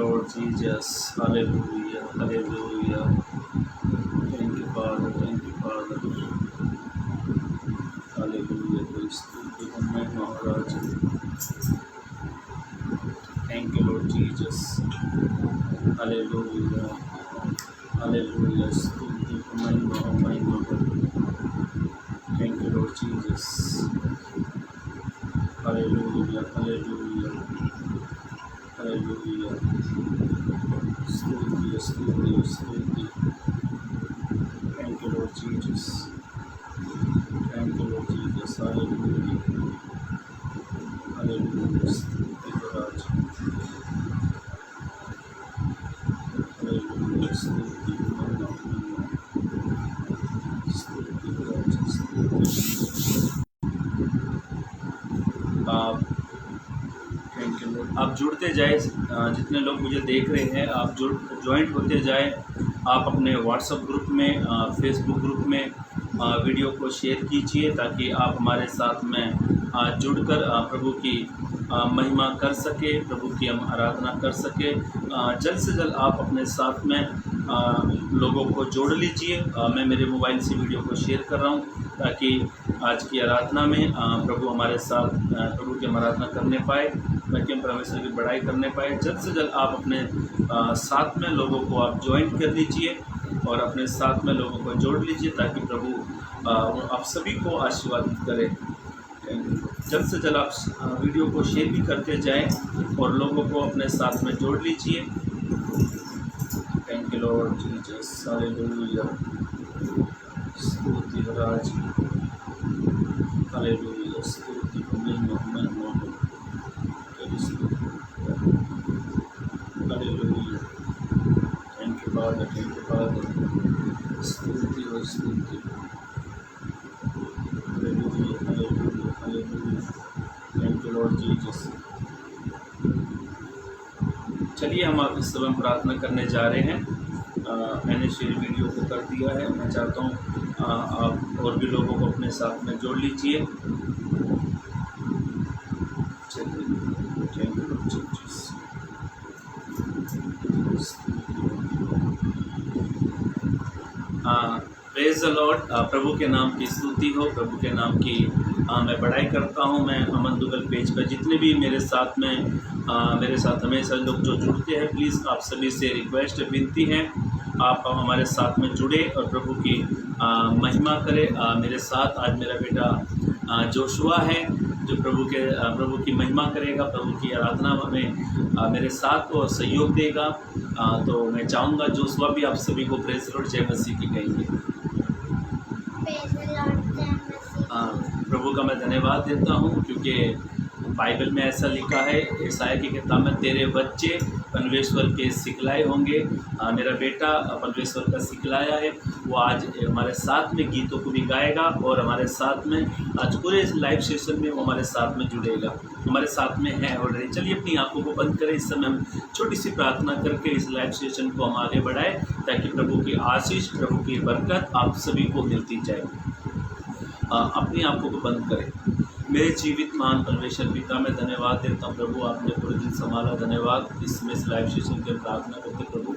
Lord Jesus. Hallelujah. Hallelujah. Thank you, Father. Thank you, Father. Hallelujah. तेरी स्तुति को मैं महाराज। Thank you, Lord Jesus. Hallelujah. Hallelujah. स्तुति को मैं महाराज। Thank you, Lord Jesus. Hallelujah. Hallelujah. Hallelujah. स्तुति स्तुति स्तुति। Thank you, Lord Jesus. Thank you, Lord Jesus. Hallelujah. Hallelujah. स्तुति महाराज। Hallelujah. स्तुति महाराज। आप थैंक यू लॉर्ड। आप जुड़ते जाए, जितने लोग मुझे देख रहे हैं आप ज्वाइंट होते जाए। आप अपने व्हाट्सएप ग्रुप में, फेसबुक ग्रुप में वीडियो को शेयर कीजिए ताकि आप हमारे साथ में जुड़कर प्रभु की महिमा कर सके, प्रभु की हम आराधना कर सके। जल्द से जल्द आप अपने साथ में लोगों को जोड़ लीजिए। मैं मेरे मोबाइल से वीडियो को शेयर कर रहा हूँ ताकि आज की आराधना में प्रभु हमारे साथ प्रभु की हम आराधना करने पाए, ताकि हम परमेश्वर की बड़ाई करने पाए। जल्द से जल्द आप अपने साथ में लोगों को आप ज्वाइन कर लीजिए और अपने साथ में लोगों को जोड़ लीजिए ताकि प्रभु आप सभी को आशीर्वादित करे। जल्द से जल्द आप वीडियो को शेयर भी करते जाएं और लोगों को अपने साथ में जोड़ लीजिए। Thank you Lord Jesus. Hallelujah. स्तुति राज। हालेलुया। स्तुति hallelujah. Thank you father. Thank you father. स्तुति और स्तुति। Hallelujah. Hallelujah. Hallelujah. Thank you Lord Jesus. चलिए हम आप इस समय प्रार्थना करने जा रहे हैं। मैंने शेयर वीडियो को कर दिया है। मैं चाहता हूँ आप और भी लोगों को अपने साथ में जोड़ लीजिए। Praise the Lord. प्रभु के नाम की स्तुति हो, प्रभु के नाम की मैं बड़ाई करता हूँ। मैं अमन दुगल पेज पर जितने भी मेरे साथ हमेशा लोग जो जुड़ते हैं, प्लीज़ आप सभी से रिक्वेस्ट विनती है आप हमारे साथ में जुड़े और प्रभु की महिमा करें। मेरे साथ आज मेरा बेटा जोशुआ है जो प्रभु की महिमा करेगा, प्रभु की आराधना में मेरे साथ और सहयोग देगा। तो मैं चाहूँगा जोशुआ भी आप सभी को प्रेज लॉर्ड जय मसीह की कहेंगे। प्रभु का मैं धन्यवाद देता हूँ क्योंकि बाइबल में ऐसा लिखा है, यशायाह की किताब में, तेरे बच्चे परमेश्वर के सिखलाए होंगे। मेरा बेटा परमेश्वर का सिखलाया है, वो आज हमारे साथ में गीतों को भी गाएगा और हमारे साथ में आज पूरे इस लाइव सेशन में वो हमारे साथ में जुड़ेगा, हमारे साथ में है ऑलरेडी। चलिए अपनी आंखों को बंद करें। इस समय हम छोटी सी प्रार्थना करके इस लाइव सेशन को हम आगे बढ़ाएं ताकि प्रभु की आशीष, प्रभु की बरकत आप सभी को मिलती जाए। अपनी आंखों को बंद करें। मेरे जीवित महान परमेश्वर पिता, मैं धन्यवाद देता हूँ प्रभु, आपने पूरे दिन संभाला। धन्यवाद इसमें इस लाइव सेशन की प्रार्थना करते प्रभु।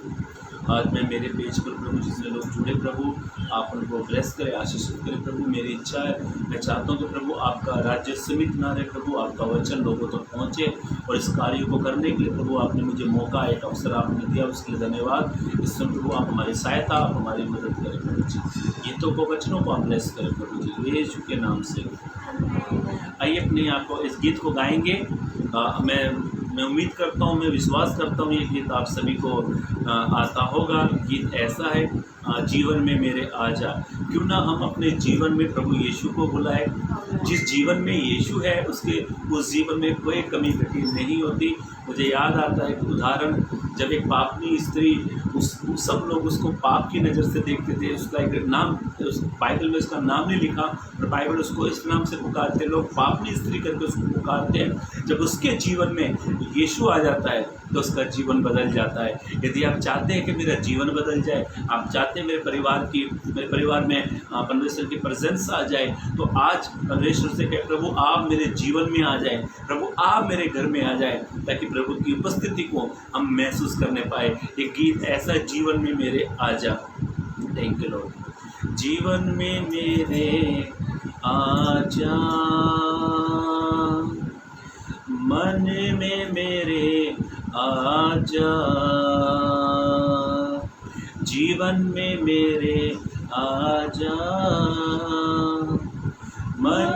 आज मैं मेरे पेज पर प्रभु जिसने लोग जुड़े प्रभु, आप उनको ब्लेस करें, आशीषित करें प्रभु। मेरी इच्छा है, मैं चाहता हूँ कि प्रभु आपका राज्य सीमित ना रहे प्रभु, आपका वचन लोगों तक पहुँचे और इस कार्य को करने के लिए प्रभु आपने मुझे मौका, एक अवसर आपने दिया, उसके लिए धन्यवाद। इस समय प्रभु आप हमारी सहायता, आप हमारी मदद करें प्रभु जी। गीतों को, वचनों को आप ब्लेस करें प्रभु जी, यीशु के नाम से। आइए अपने आप को इस गीत को गाएंगे। मैं उम्मीद करता हूँ, मैं विश्वास करता हूँ ये गीत आप सभी को आता होगा। गीत ऐसा है, जीवन में मेरे आ जा। क्यों ना हम अपने जीवन में प्रभु यीशु को बुलाए। जिस जीवन में यीशु है उस जीवन में कोई कमी घटी नहीं होती। मुझे याद आता है कि उदाहरण, जब एक पापनी स्त्री, सब लोग उसको पाप की नज़र से देखते थे। उसका एक नाम, उस बाइबल में उसका नाम नहीं लिखा, पर बाइबल उसको इस नाम से पुकारते, लोग पापनी स्त्री करके उसको पुकारते हैं। जब उसके जीवन में यीशु आ जाता है तो उसका जीवन बदल जाता है। यदि आप चाहते हैं कि मेरा जीवन बदल जाए, आप चाहते हैं मेरे परिवार में परमेश्वर की प्रेजेंस आ जाए, तो आज परमेश्वर से कहे प्रभु आप मेरे जीवन में आ जाए, प्रभु आप मेरे घर में आ जाए, ताकि प्रभु की उपस्थिति को हम महसूस करने पाए। ये गीत ऐसा जीवन में मेरे आ जा। Thank you Lord. जीवन में मेरे आ जा, मन में मेरे आ जा, जीवन में मेरे आ जा, मन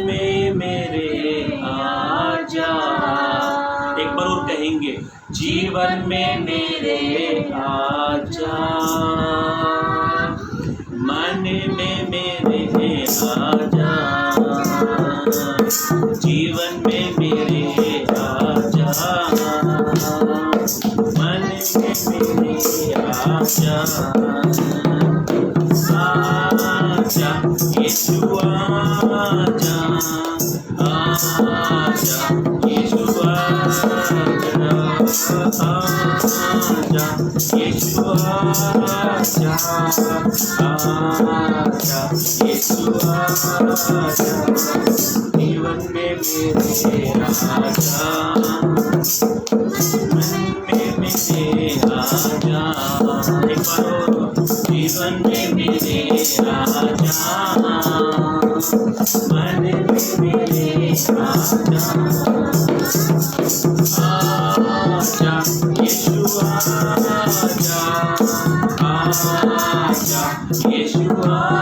में मेरे आ जा। एक बार और कहेंगे, जीवन में मेरे आ जा, मन में मेरे आ जा, जीवन में मेरे आ जा, मन में मेरे आ जा, आजा यीशु आजा, आजा यीशु आजा, आजा यीशु आजा, आजा यीशु आजा, जीवन में मेरे आजा, मन में मेरे आजा। एक बार जीवन में मेरे आजा, मन में मेरे आजा, आजा यीशु आजा, आजा यीशु आजा,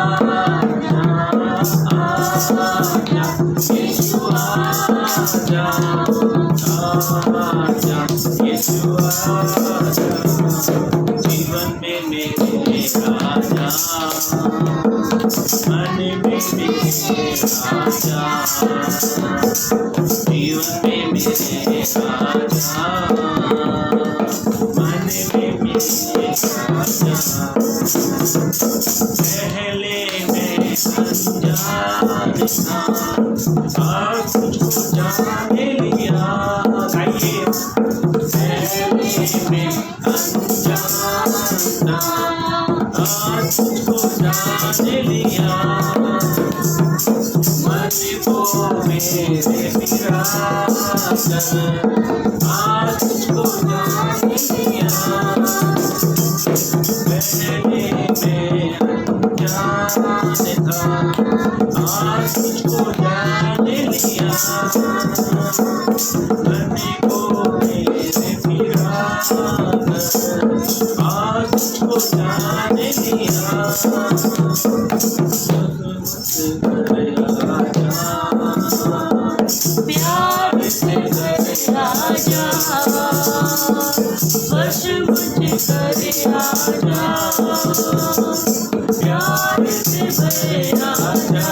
आजा यीशु आजा, आजा यीशु आजा, जीवन में मेरे आजा, मन में मेरे आजा, जीवन में मेरे आजा, मन में मेरे आजा। पहले मैं अनजान था, आज तुझको जान लिया। गाइए, पहले मैं अनजान था, आज तुझको जान लिया। मन को मेरे विरासत, आज तुझको जान लिया। पहले मैं अनजान था, आज तुझको जान लिया। मन को मेरे विरासत, आज तुझको जान लिया। प्यार से कर आजा, बस मुझे कर आजा, प्यार से कर आजा,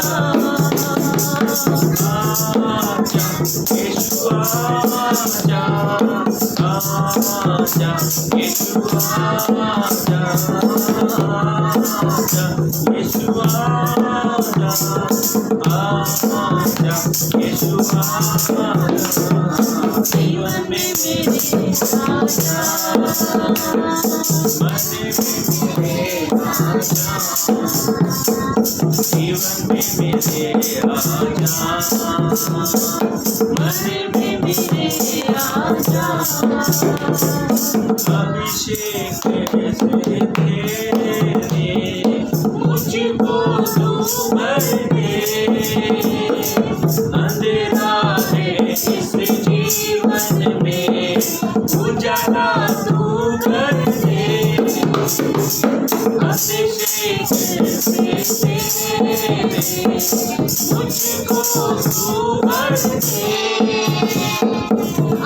आजा यीशु आजा, आजा यीशु आजा, आजा यीशु आजा, आजा यीशु आजा, जीवन में मेरे आजा, मन में मेरे आजा, जीवन में मेरे आजा, मन में मेरे आजा। अभिषेक से तेरे मुझको तू भर दे, अंधेरा है इस जीवन में उजाला तू कर दे। अभिषेक से तेरे मुझको तू भर दे,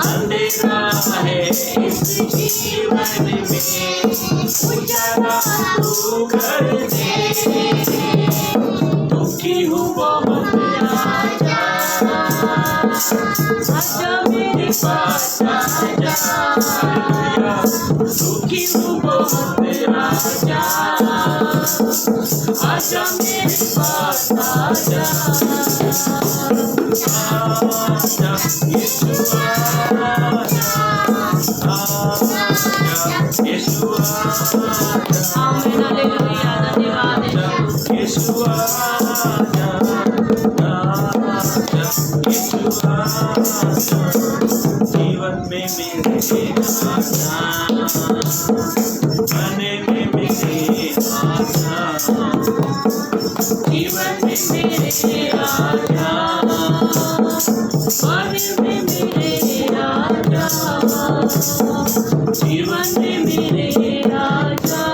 अंधेरा है इस जीवन में उजाला तू कर दे। दुखी हूँ बहुत आजा, आजा मेरे पास आजा, दुखी हूँ बहुत आजा, आजा मेरे पास आजा, आजा यीशु आजा, में मेरे राजा, मन में मेरे राजा, जीवन में मेरे राजा, मन में मेरे राजा, जीवन में मेरे राजा,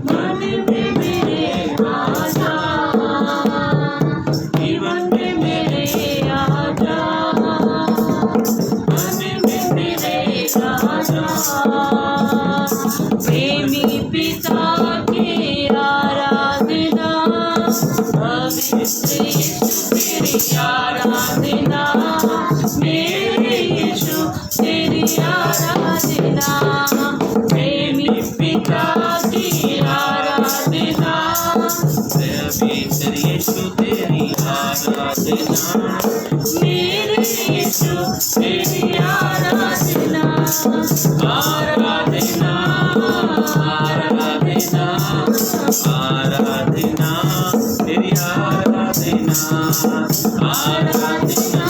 मन में मेरे राजा, जीवन में मेरे राजा, मन में मेरे राजा। प्रेमी पिता की आराधना, पवित्र यीशु तेरी आराधना, मेरे यीशु तेरी आराधना। प्रेमी पिता की आराधना, पवित्र यीशु तेरी आराधना, मेरे यीशु तेरी आराधना। आराधना आराधना आराधना तेरी आराधना, आराधना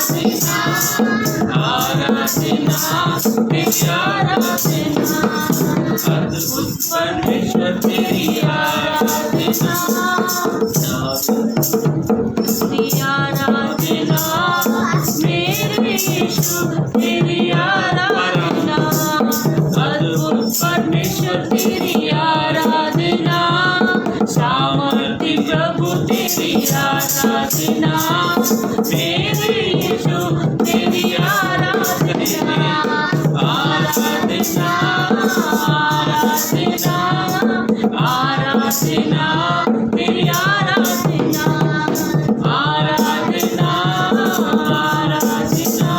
आराधना आराधना तेरी आराधना। अद्भुत परमेश्वर तेरी आराधना, तेरी आराधना, मेरे यीशु तेरी आराधना। अद्भुत परमेश्वर तेरी आराधना, सामर्थी प्रभु तेरी आराधना, मेरे यीशु तेरी आराधना। आराधना आराधना आराधना तेरी आराधना, आराधना आराधना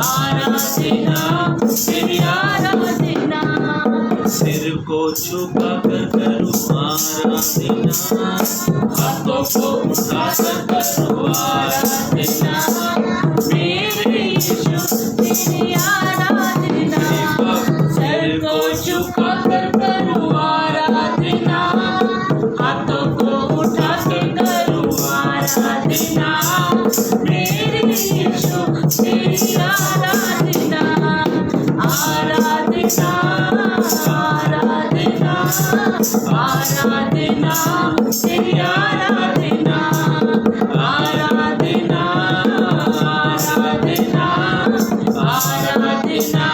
आराधना तेरी आराधना। सिर को झुका कर करूँ आराधना, हाथों को उठा कर करूँ आराधना, मेरे यीशु तेरी आराधना। सिर को झुका कर करूँ आराधना, हाथों को उठा कर करूँ आराधना, मेरे यीशु तेरी आराधना। आराधना आराधना आराधना तेरी आराधना, आराधना आराधना आराधना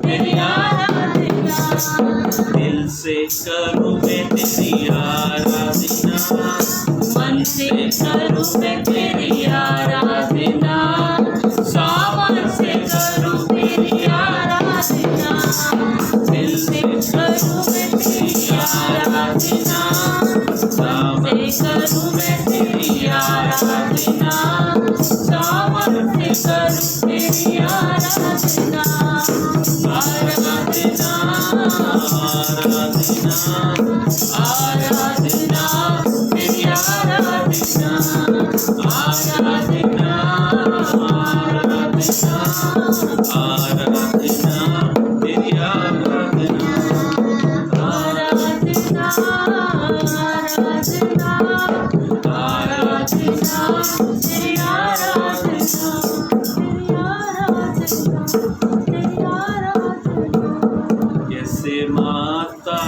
तेरी आराधना। दिल से करूँ मैं तेरी आराधना, मन से करूँ मैं तेरी आराधना, सावन से करूँ तेरी आराधना। दिल से करूँ मैं तेरी आराधना, सावन से करूँ मैं तेरी आराधना, सावन से करूँ तेरी आराधना। आराधना आराधना आराधना तेरी आराधना, आराधना आराधना आराधना तेरी आराधना। आराधना आराधना आराधना तेरी आराधना, तेरी आराधना तेरी आराधना। जैसे माता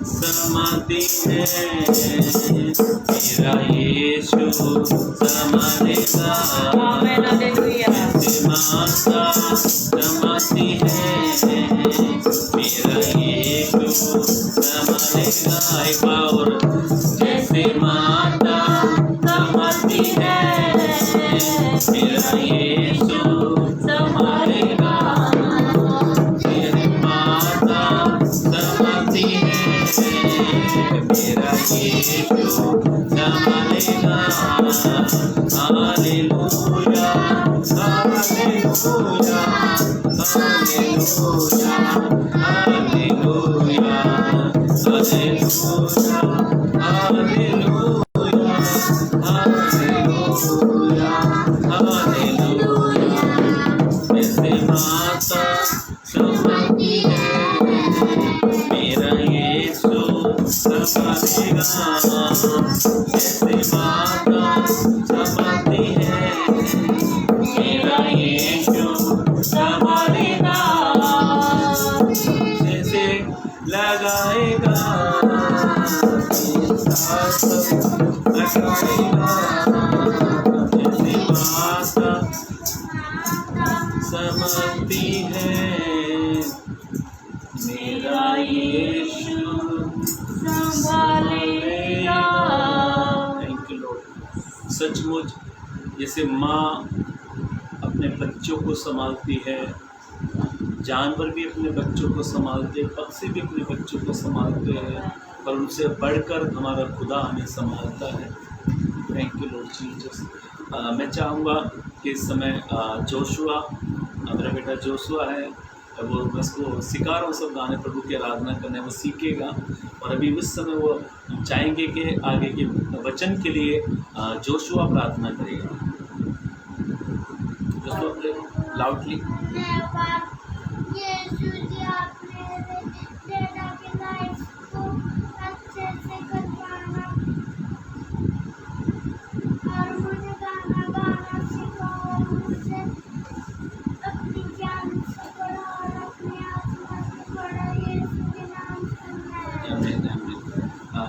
समाधि है, मेरा यीशु समाधेगा। जैसे माता समाधि है, मेरा यीशु समाधेगा। एक और, जैसे माता समाधि है, मेरा यीशु समाधेगा। मेरी माता समाधि है, मेरा यीशु संभालेगा। Hallelujah hallelujah hallelujah hallelujah hallelujah hallelujah hallelujah. जैसे माता समाधि है, मेरा यीशु संभालेगा। जैसे माता समाधि है, मेरा यीशु संभालेगा, जैसे लगाएगा लगाएगा, जैसे माता समझती है, मेरा यीशु संभालेगा। Thank you Lord. सचमुच जैसे माँ अपने बच्चों को संभालती है, जानवर भी अपने बच्चों को संभालते हैं, पक्षी भी अपने बच्चों को संभालते हैं, पर उनसे बढ़कर हमारा खुदा हमें संभालता है। Thank you Lord Jesus. मैं चाहूँगा कि इस समय जोशुआ, मेरा बेटा जोशुआ है, वो मैं उसको सिखा रहा हूँ सब गाने प्रभु की आराधना करने, वो सीखेगा। और अभी उस समय वो चाहेंगे कि आगे के वचन के लिए जोशुआ प्रार्थना करेगा। Joshua loudly.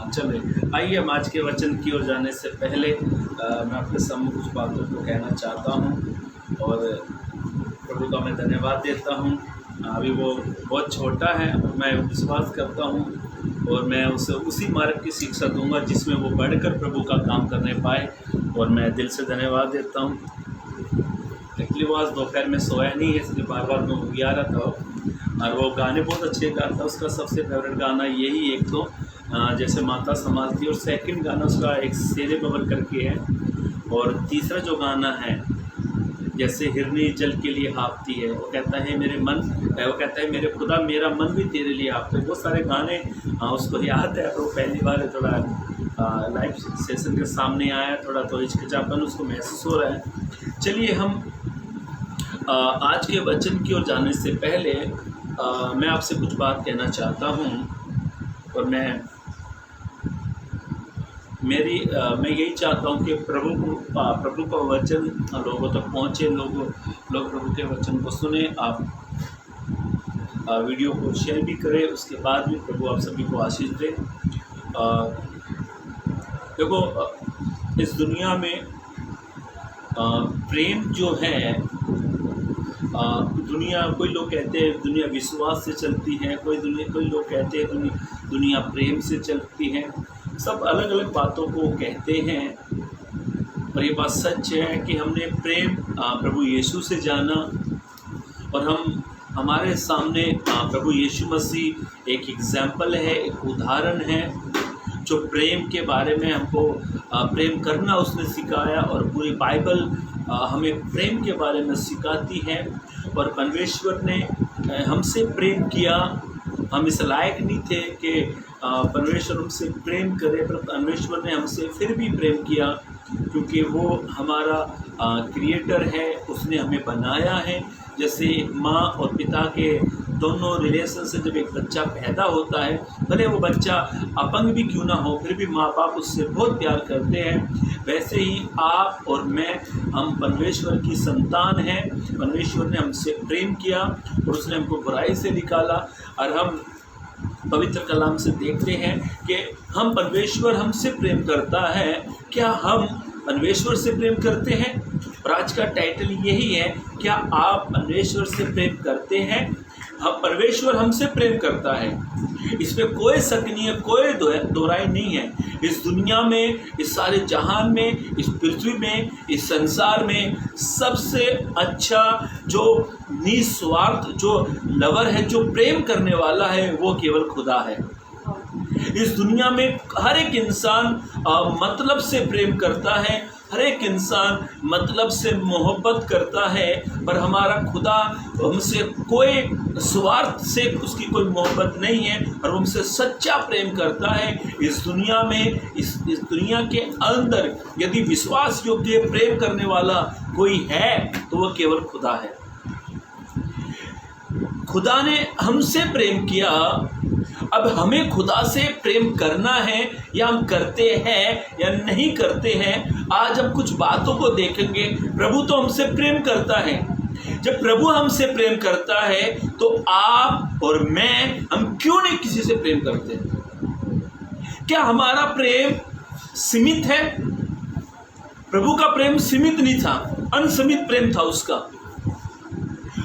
चले आइए, हम आज के वचन की ओर जाने से पहले मैं आपके सामने कुछ बातों को कहना चाहता हूं और प्रभु का मैं धन्यवाद देता हूं। अभी वो बहुत छोटा है, मैं विश्वास करता हूं और मैं उसे उसी मार्ग की शिक्षा दूंगा जिसमें वो बढ़कर प्रभु का काम करने पाए, और मैं दिल से धन्यवाद देता हूं। एक्चुअली वो आज दोपहर में सोया नहीं है, इसलिए बार बार मैं उगी आ रहा था, और वो गाने बहुत अच्छे गाता। उसका सबसे फेवरेट गाना यही एक तो जैसे माता संभालती है, और सेकंड गाना उसका एक सेरे बबर करके है, और तीसरा जो गाना है जैसे हिरनी जल के लिए हाँफती है, वो कहता है मेरे मन, वो कहता है मेरे खुदा मेरा मन भी तेरे लिए हाँफता है। बहुत सारे गाने उसको याद है, तो पहली बार थोड़ा लाइव सेशन के सामने आया, थोड़ा तो हिचकिचापन उसको महसूस हो रहा है। चलिए हम आज के वचन की ओर जाने से पहले मैं आपसे कुछ बात कहना चाहता हूँ, और मैं यही चाहता हूँ कि प्रभु का वचन लोगों तक पहुँचे, लोग प्रभु के वचन को सुने। आप वीडियो को शेयर भी करें, उसके बाद भी प्रभु आप सभी को आशीष दे। देखो, इस दुनिया में प्रेम जो है, दुनिया, कोई लोग कहते हैं दुनिया विश्वास से चलती है, कोई लोग कहते हैं दुनिया प्रेम से चलती है। सब अलग अलग बातों को कहते हैं, पर ये बात सच है कि हमने प्रेम प्रभु यीशु से जाना, और हमारे सामने प्रभु यीशु मसीह एक एग्जाम्पल है, एक उदाहरण है, जो प्रेम के बारे में हमको प्रेम करना उसने सिखाया, और पूरी बाइबल हमें प्रेम के बारे में सिखाती है। और परमेश्वर ने हमसे प्रेम किया, हम इस लायक नहीं थे कि परमेश्वर हमसे प्रेम करे, पर परमेश्वर ने हमसे फिर भी प्रेम किया, क्योंकि वो हमारा क्रिएटर है, उसने हमें बनाया है। जैसे माँ और पिता के दोनों रिलेशन से जब एक बच्चा पैदा होता है, भले वो बच्चा अपंग भी क्यों ना हो, फिर भी माँ बाप उससे बहुत प्यार करते हैं। वैसे ही आप और मैं, हम परमेश्वर की संतान हैं। परमेश्वर ने हमसे प्रेम किया और उसने हमको बुराई से निकाला, और हम पवित्र कलाम से देखते हैं कि हम परमेश्वर हमसे प्रेम करता है। क्या हम परमेश्वर से प्रेम करते हैं? और आज का टाइटल यही है, क्या आप परमेश्वर से प्रेम करते हैं? हम, परमेश्वर हमसे प्रेम करता है, इसमें कोई शक नहीं है, कोई दोहराई नहीं है। इस दुनिया में, इस सारे जहान में, इस पृथ्वी में, इस संसार में सबसे अच्छा जो निस्वार्थ, जो लवर है, जो प्रेम करने वाला है, वो केवल खुदा है। इस दुनिया में हर एक इंसान मतलब से प्रेम करता है, हर एक इंसान मतलब से मोहब्बत करता है, पर हमारा खुदा हमसे कोई स्वार्थ से उसकी कोई मोहब्बत नहीं है, और हमसे सच्चा प्रेम करता है। इस दुनिया में, इस दुनिया के अंदर यदि विश्वास योग्य प्रेम करने वाला कोई है तो वो केवल खुदा है। खुदा ने हमसे प्रेम किया, अब हमें खुदा से प्रेम करना है या हम करते हैं या नहीं करते हैं, आज हम कुछ बातों को देखेंगे। प्रभु तो हमसे प्रेम करता है। जब प्रभु हमसे प्रेम करता है तो आप और मैं, हम क्यों नहीं किसी से प्रेम करते? क्या हमारा प्रेम सीमित है? प्रभु का प्रेम सीमित नहीं था, अनसीमित प्रेम था उसका।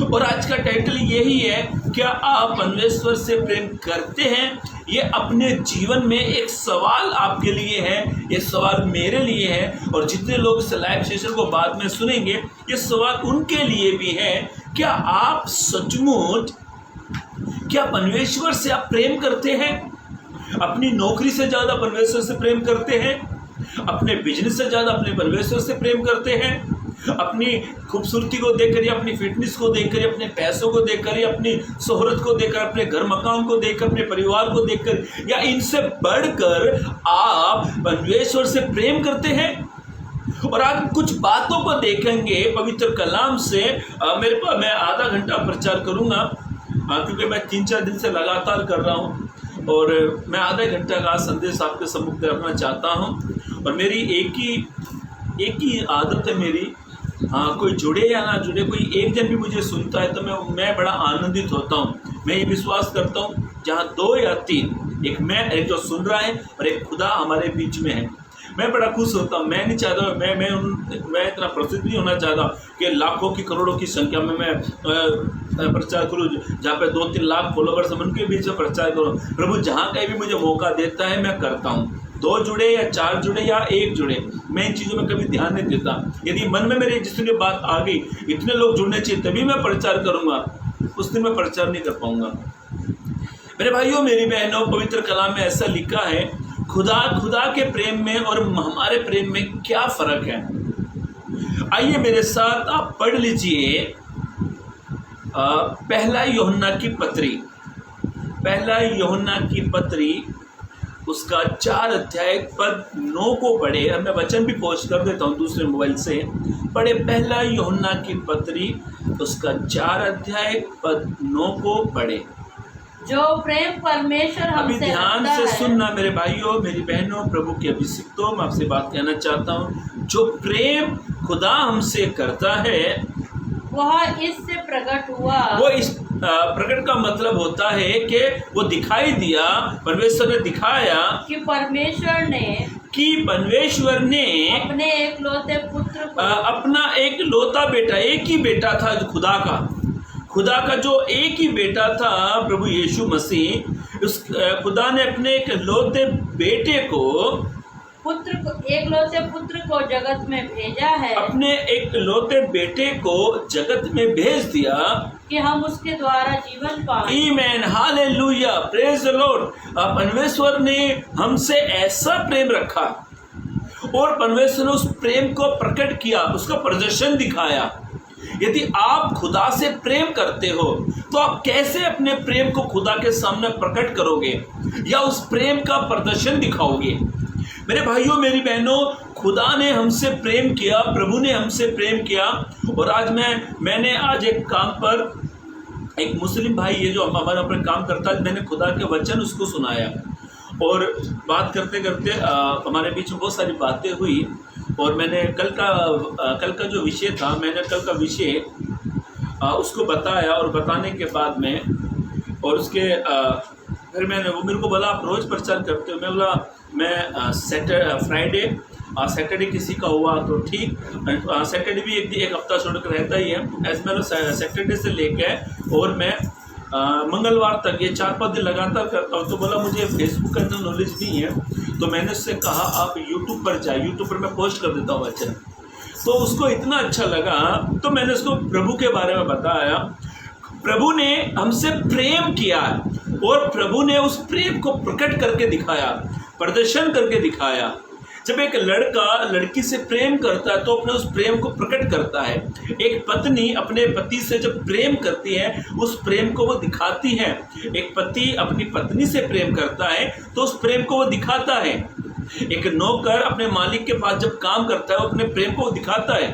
और आज का टाइटल यही है, क्या आप परमेश्वर से प्रेम करते हैं? ये अपने जीवन में एक सवाल आपके लिए है, ये सवाल मेरे लिए है, और जितने लोग इस लाइव सेशन को बाद में सुनेंगे ये सवाल उनके लिए भी है। क्या आप सचमुच, क्या परमेश्वर से आप प्रेम करते हैं? अपनी नौकरी से ज़्यादा परमेश्वर से प्रेम करते हैं? अपने बिजनेस से ज़्यादा अपने परमेश्वर से प्रेम करते हैं? अपनी खूबसूरती को देखकर या अपनी फिटनेस को देखकर या अपने पैसों को देखकर या अपनी शोहरत को देखकर, अपने घर मकान को देखकर, अपने परिवार को देखकर, या इनसे बढ़कर आप परमेश्वर से प्रेम करते हैं? और आज कुछ बातों को देखेंगे पवित्र कलाम से। मैं आधा घंटा प्रचार करूंगा, क्योंकि मैं 3-4 दिन से लगातार कर रहा हूं, और मैं आधे घंटा का संदेश आपके सम्मुख रखना चाहता हूं। और मेरी एक ही आदत है मेरी, कोई जुड़े या ना जुड़े, कोई एक जन भी मुझे सुनता है तो मैं बड़ा आनंदित होता हूँ। मैं ये विश्वास करता हूँ, जहाँ 2 या 3, एक जो सुन रहा है और एक खुदा हमारे बीच में है, मैं बड़ा खुश होता हूँ। मैं नहीं चाहता, मैं इतना प्रसिद्ध नहीं होना चाहता कि लाखों की करोड़ों की संख्या में मैं प्रचार करूँ, जहाँ पे 2-3 लाख फॉलोवर्स उनके बीच में प्रचार करूँ। प्रभु जहाँ कहीं भी मुझे मौका देता है मैं करता हूँ। 2 जुड़े या 4 जुड़े या 1 जुड़े, मैं इन चीज़ों में कभी ध्यान नहीं देता। यदि मन में मेरे जिस दिन बात आ गई, इतने लोग जुड़ने चाहिए तभी मैं प्रचार करूँगा, उस दिन मैं प्रचार नहीं कर पाऊँगा। मेरे भाइयों, मेरी बहनों, पवित्र कलाम में ऐसा लिखा है, खुदा के प्रेम में और हमारे प्रेम में क्या फ़र्क है। आइए मेरे साथ आप पढ़ लीजिए पहला यूहन्ना की पत्री उसका 4 अध्याय पद 9 को पढ़े। अब मैं वचन भी पोस्ट कर देता हूँ दूसरे मोबाइल से। पढ़े पहला यूहन्ना की पत्री उसका 4 अध्याय पद 9 को पढ़े। जो प्रेम परमेश्वर हमसे अभी ध्यान से सुनना मेरे भाइयों, मेरी बहनों, प्रभु के अभिषिक्तों, मैं आपसे बात कहना चाहता हूँ। जो प्रेम खुदा हमसे करता है वह इससे प्रकट हुआ। वो इस प्रकट का मतलब होता है कि वो दिखाई दिया, परमेश्वर ने दिखाया कि परमेश्वर ने अपने एकलौते पुत्र को, अपना एक लौता बेटा, एक ही बेटा था खुदा का जो एक ही बेटा था, प्रभु यीशु मसीह, उस खुदा ने अपने एक लौते बेटे को, एकलौते पुत्र को जगत में भेजा है। अपने एक लौते बेटे को जगत में भेज दिया कि हम उसके द्वारा जीवन पाएं। आमीन, हालेलुया, प्रेज द लॉर्ड। परमेश्वर ने हमसे ऐसा प्रेम रखा और परमेश्वर ने उस प्रेम को प्रकट किया, उसका प्रदर्शन दिखाया। यदि आप खुदा से प्रेम करते हो तो आप कैसे अपने प्रेम को खुदा के सामने प्रकट करोगे या उस प्रेम का प्रदर्शन दिखाओगे? मेरे भाइयों, मेरी बहनों, खुदा ने हमसे प्रेम किया, प्रभु ने हमसे प्रेम किया। और आज मैंने आज एक काम पर एक मुस्लिम भाई है जो हमारे ऊपर काम करता है, मैंने खुदा के वचन उसको सुनाया, और बात करते करते हमारे बीच में बहुत सारी बातें हुई। और मैंने कल का जो विषय था, मैंने कल का विषय उसको बताया, और बताने के बाद में और उसके फिर वो मेरे को बोला आप रोज़ प्रचार करते हो। मैं बोला मैं सैटरडे किसी का हुआ तो ठीक, सैटरडे भी एक हफ्ता छोड़कर रहता ही है। ऐसे मैंने सैटरडे से लेकर और मैं मंगलवार तक ये 4-5 दिन लगातार करता हूँ। तो बोला मुझे फेसबुक का इतना नॉलेज नहीं है, तो मैंने उससे कहा आप यूट्यूब पर जाए, यूट्यूब पर मैं पोस्ट कर देता हूँ वचन। तो उसको इतना अच्छा लगा, तो मैंने उसको प्रभु के बारे में बताया। प्रभु ने हमसे प्रेम किया और प्रभु ने उस प्रेम को प्रकट करके दिखाया, प्रदर्शन करके दिखाया। जब एक लड़का लड़की से प्रेम करता है तो अपने उस प्रेम को प्रकट करता है। एक पत्नी अपने पति से जब प्रेम करती है उस प्रेम को वो दिखाती है। एक पति अपनी पत्नी से प्रेम करता है तो उस प्रेम को वो दिखाता है। एक नौकर अपने मालिक के पास जब काम करता है वो अपने प्रेम को दिखाता है।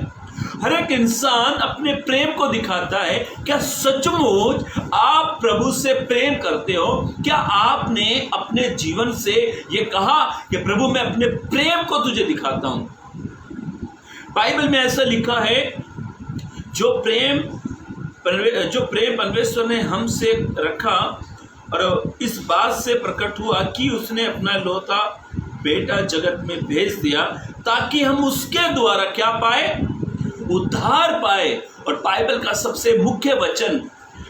हर एक इंसान अपने प्रेम को दिखाता है। क्या सचमुच आप प्रभु से प्रेम करते हो? क्या आपने अपने जीवन से ये कहा कि प्रभु मैं अपने प्रेम को तुझे दिखाता हूं? बाइबल में ऐसा लिखा है, जो प्रेम परमेश्वर ने हमसे रखा और इस बात से प्रकट हुआ कि उसने अपना लौता बेटा जगत में भेज दिया ताकि हम उसके द्वारा क्या पाए? उद्धार पाए। और बाइबल का सबसे मुख्य वचन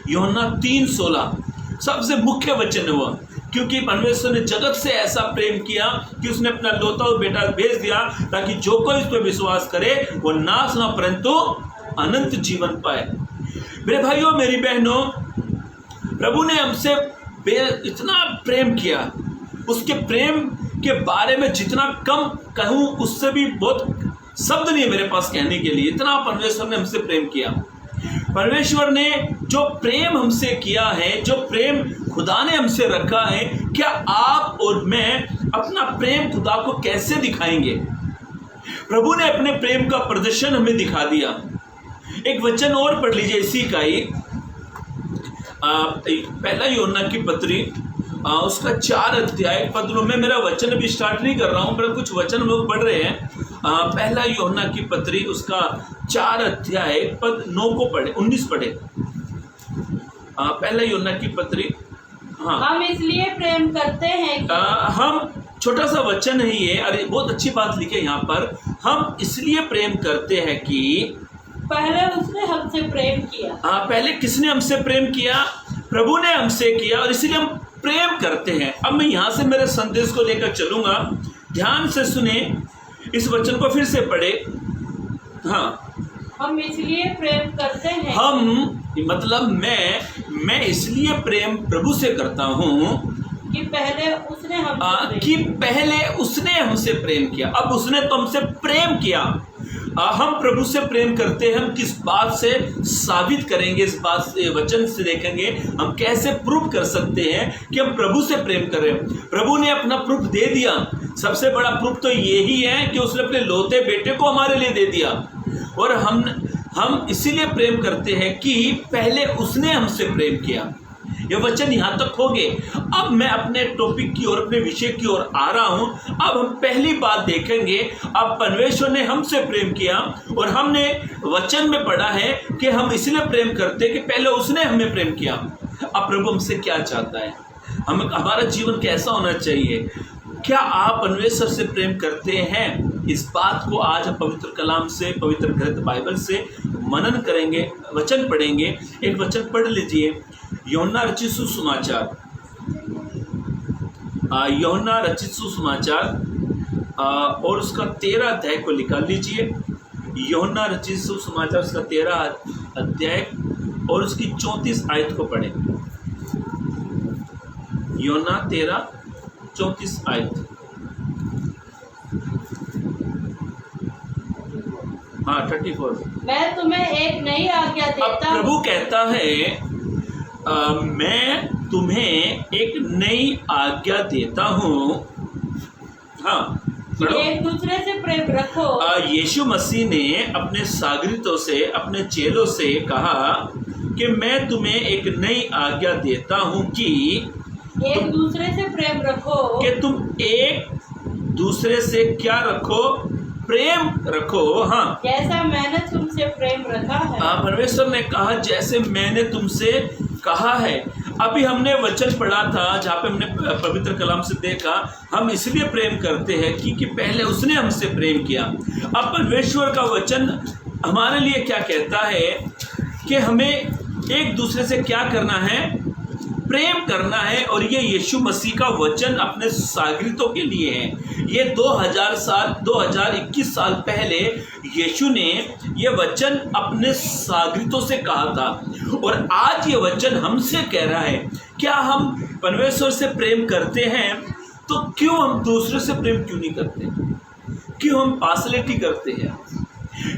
यूहन्ना 3:16 सबसे मुख्य वचन है वो, क्योंकि परमेश्वर ने जगत से ऐसा प्रेम किया कि उसने अपना लौता हुआ बेटा भेज दिया ताकि जो कोई इस पर विश्वास करे वो नाश ना परंतु अनंत जीवन पाए। मेरे भाइयों मेरी बहनों, प्रभु ने हमसे इतना प्रेम किया, उसके प्रेम के बारे में जितना कम कहूँ उससे भी बहुत शब्द नहीं है मेरे पास कहने के लिए। इतना परमेश्वर ने हमसे प्रेम किया। परमेश्वर ने जो प्रेम हमसे किया है, जो प्रेम खुदा ने हमसे रखा है, क्या आप और मैं अपना प्रेम खुदा को कैसे दिखाएंगे? प्रभु ने अपने प्रेम का प्रदर्शन हमें दिखा दिया। एक वचन और पढ़ लीजिए इसी का ही, पहला यूहन्ना की पत्री उसका 4 अध्याय पद। मैं मेरा वचन अभी स्टार्ट नहीं कर रहा हूँ, मेरा कुछ वचन हम लोग पढ़ रहे हैं। पहला यूहन्ना की पत्री उसका 4 अध्याय पद 9 को पढ़े, 19 पढ़े। पहला यूहन्ना की पत्री। हाँ, हम इसलिए प्रेम करते हैं कि हम, छोटा सा वचन है ये, अरे बहुत अच्छी बात लिखे यहाँ पर, हम इसलिए प्रेम करते हैं कि पहले उसने हमसे प्रेम किया। पहले किसने हमसे प्रेम किया? प्रभु ने हमसे किया, और इसलिए हम प्रेम करते हैं। अब मैं यहाँ से मेरे संदेश को लेकर चलूंगा, ध्यान से सुने, इस वचन को फिर से पढ़े। हाँ, हम इसलिए प्रेम करते हैं, हम मतलब मैं इसलिए प्रेम प्रभु से करता हूँ कि पहले उसने हमसे प्रेम किया। अब उसने तो हमसे प्रेम किया, हम प्रभु से प्रेम करते हैं। हम किस बात से साबित करेंगे? इस बात से, वचन से देखेंगे हम कैसे प्रूफ कर सकते हैं कि हम प्रभु से प्रेम कर रहे हैं। प्रभु ने अपना प्रूफ दे दिया। सबसे बड़ा प्रूफ तो यही है कि उसने अपने लौते बेटे को हमारे लिए दे दिया। और हम इसीलिए प्रेम करते हैं कि पहले उसने हमसे प्रेम किया। ये वचन यहाँ तक हो गए। अब मैं अपने टॉपिक की ओर, अपने विषय की ओर आ रहा हूँ। अब हम पहली बात देखेंगे, अब परमेश्वर ने हमसे प्रेम किया और हमने वचन में पढ़ा है कि हम इसलिए प्रेम करते हैं कि पहले उसने हमें प्रेम किया। अब प्रभु हमसे क्या चाहता है? हमारा जीवन कैसा होना चाहिए? क्या आप परमेश्वर से प्रेम करते हैं? इस बात को आज हम पवित्र कलाम से, पवित्र ग्रंथ बाइबल से मनन करेंगे, वचन पढ़ेंगे। एक वचन पढ़ लीजिए, यूहन्ना रचित सुसमाचार, यूहन्ना रचित सुसमाचार और उसका 13 अध्याय को निकाल लीजिए। यूहन्ना रचित सुसमाचार उसका 13 अध्याय और उसकी 34 आयत को पढ़ें। यूहन्ना 13:34 आयत। हाँ, 34। मैं तुम्हें एक नई आज्ञा देता हूँ। प्रभु कहता है मैं तुम्हें एक नई आज्ञा देता हूँ। हाँ, एक दूसरे से प्रेम रखो। यीशु मसीह ने अपने सागरितों से, अपने चेलों से कहा कि मैं तुम्हें एक नई आज्ञा देता हूँ कि एक दूसरे से प्रेम रखो। कि तुम एक दूसरे से क्या रखो? प्रेम रखो। हाँ, जैसा मैंने तुमसे प्रेम रखा है। परमेश्वर ने कहा जैसे मैंने तुमसे कहा है। अभी हमने वचन पढ़ा था जहाँ पे हमने पवित्र कलाम से देखा, हम इसलिए प्रेम करते हैं कि पहले उसने हमसे प्रेम किया। अब परमेश्वर का वचन हमारे लिए क्या कहता है कि हमें एक दूसरे से क्या करना है? प्रेम करना है। और ये यीशु मसीह का वचन अपने सागरितों के लिए है। ये 2021 साल पहले यीशु ने ये वचन अपने सागरितों से कहा था और आज ये वचन हमसे कह रहा है। क्या हम परमेश्वर से प्रेम करते हैं? तो क्यों हम दूसरे से प्रेम क्यों नहीं करते? क्यों हम पार्शलिटी करते हैं?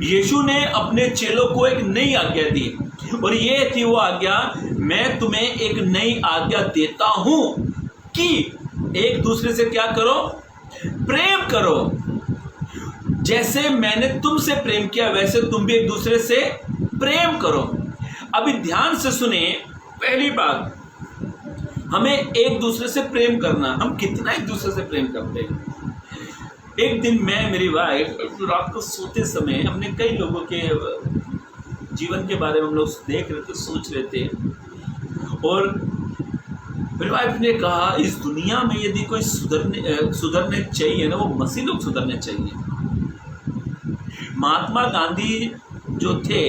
यीशु ने अपने चेलों को एक नई आज्ञा दी और ये थी वो आज्ञा, मैं तुम्हें एक नई आज्ञा देता हूं कि एक दूसरे से क्या करो? प्रेम करो। जैसे मैंने तुमसे प्रेम किया वैसे तुम भी एक दूसरे से प्रेम करो। अभी ध्यान से सुने, पहली बात, हमें एक दूसरे से प्रेम करना, हम कितना एक दूसरे से प्रेम करते हैं। एक दिन मैं, मेरी वाइफ, रात को सोते समय हमने कई लोगों के जीवन के बारे में हम लोग देख रहे थे, सोच रहे थे, और मेरी वाइफ ने कहा इस दुनिया में यदि कोई सुधरने चाहिए ना, वो मसीह लोग सुधरने चाहिए। महात्मा गांधी जो थे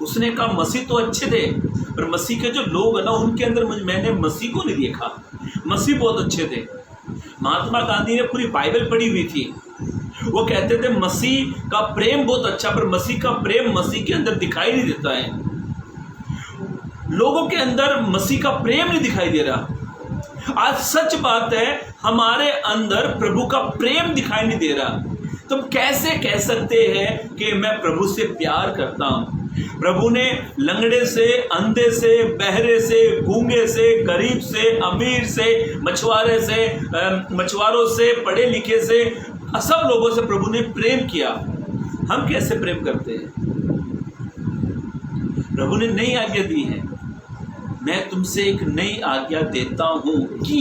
उसने कहा मसीह तो अच्छे थे, पर मसीह के जो लोग है ना उनके अंदर मैंने मसीह को नहीं देखा। मसीह बहुत अच्छे थे। महात्मा गांधी ने पूरी बाइबल पढ़ी हुई थी। वो कहते थे मसीह का प्रेम बहुत अच्छा, पर मसीह का प्रेम मसीह के अंदर दिखाई नहीं देता है। लोगों के अंदर मसीह का प्रेम नहीं दिखाई दे रहा। आज सच बात है, हमारे अंदर प्रभु का प्रेम दिखाई नहीं दे रहा। तुम कैसे कह सकते हैं कि मैं प्रभु से प्यार करता हूं? प्रभु ने लंगड़े से, अंधे से, बहरे से, गूंगे से, गरीब से, अमीर से, मछुआरों से, पढ़े लिखे से, सब लोगों से प्रभु ने प्रेम किया। हम कैसे प्रेम करते हैं? प्रभु ने नई आज्ञा दी है, मैं तुमसे एक नई आज्ञा देता हूं कि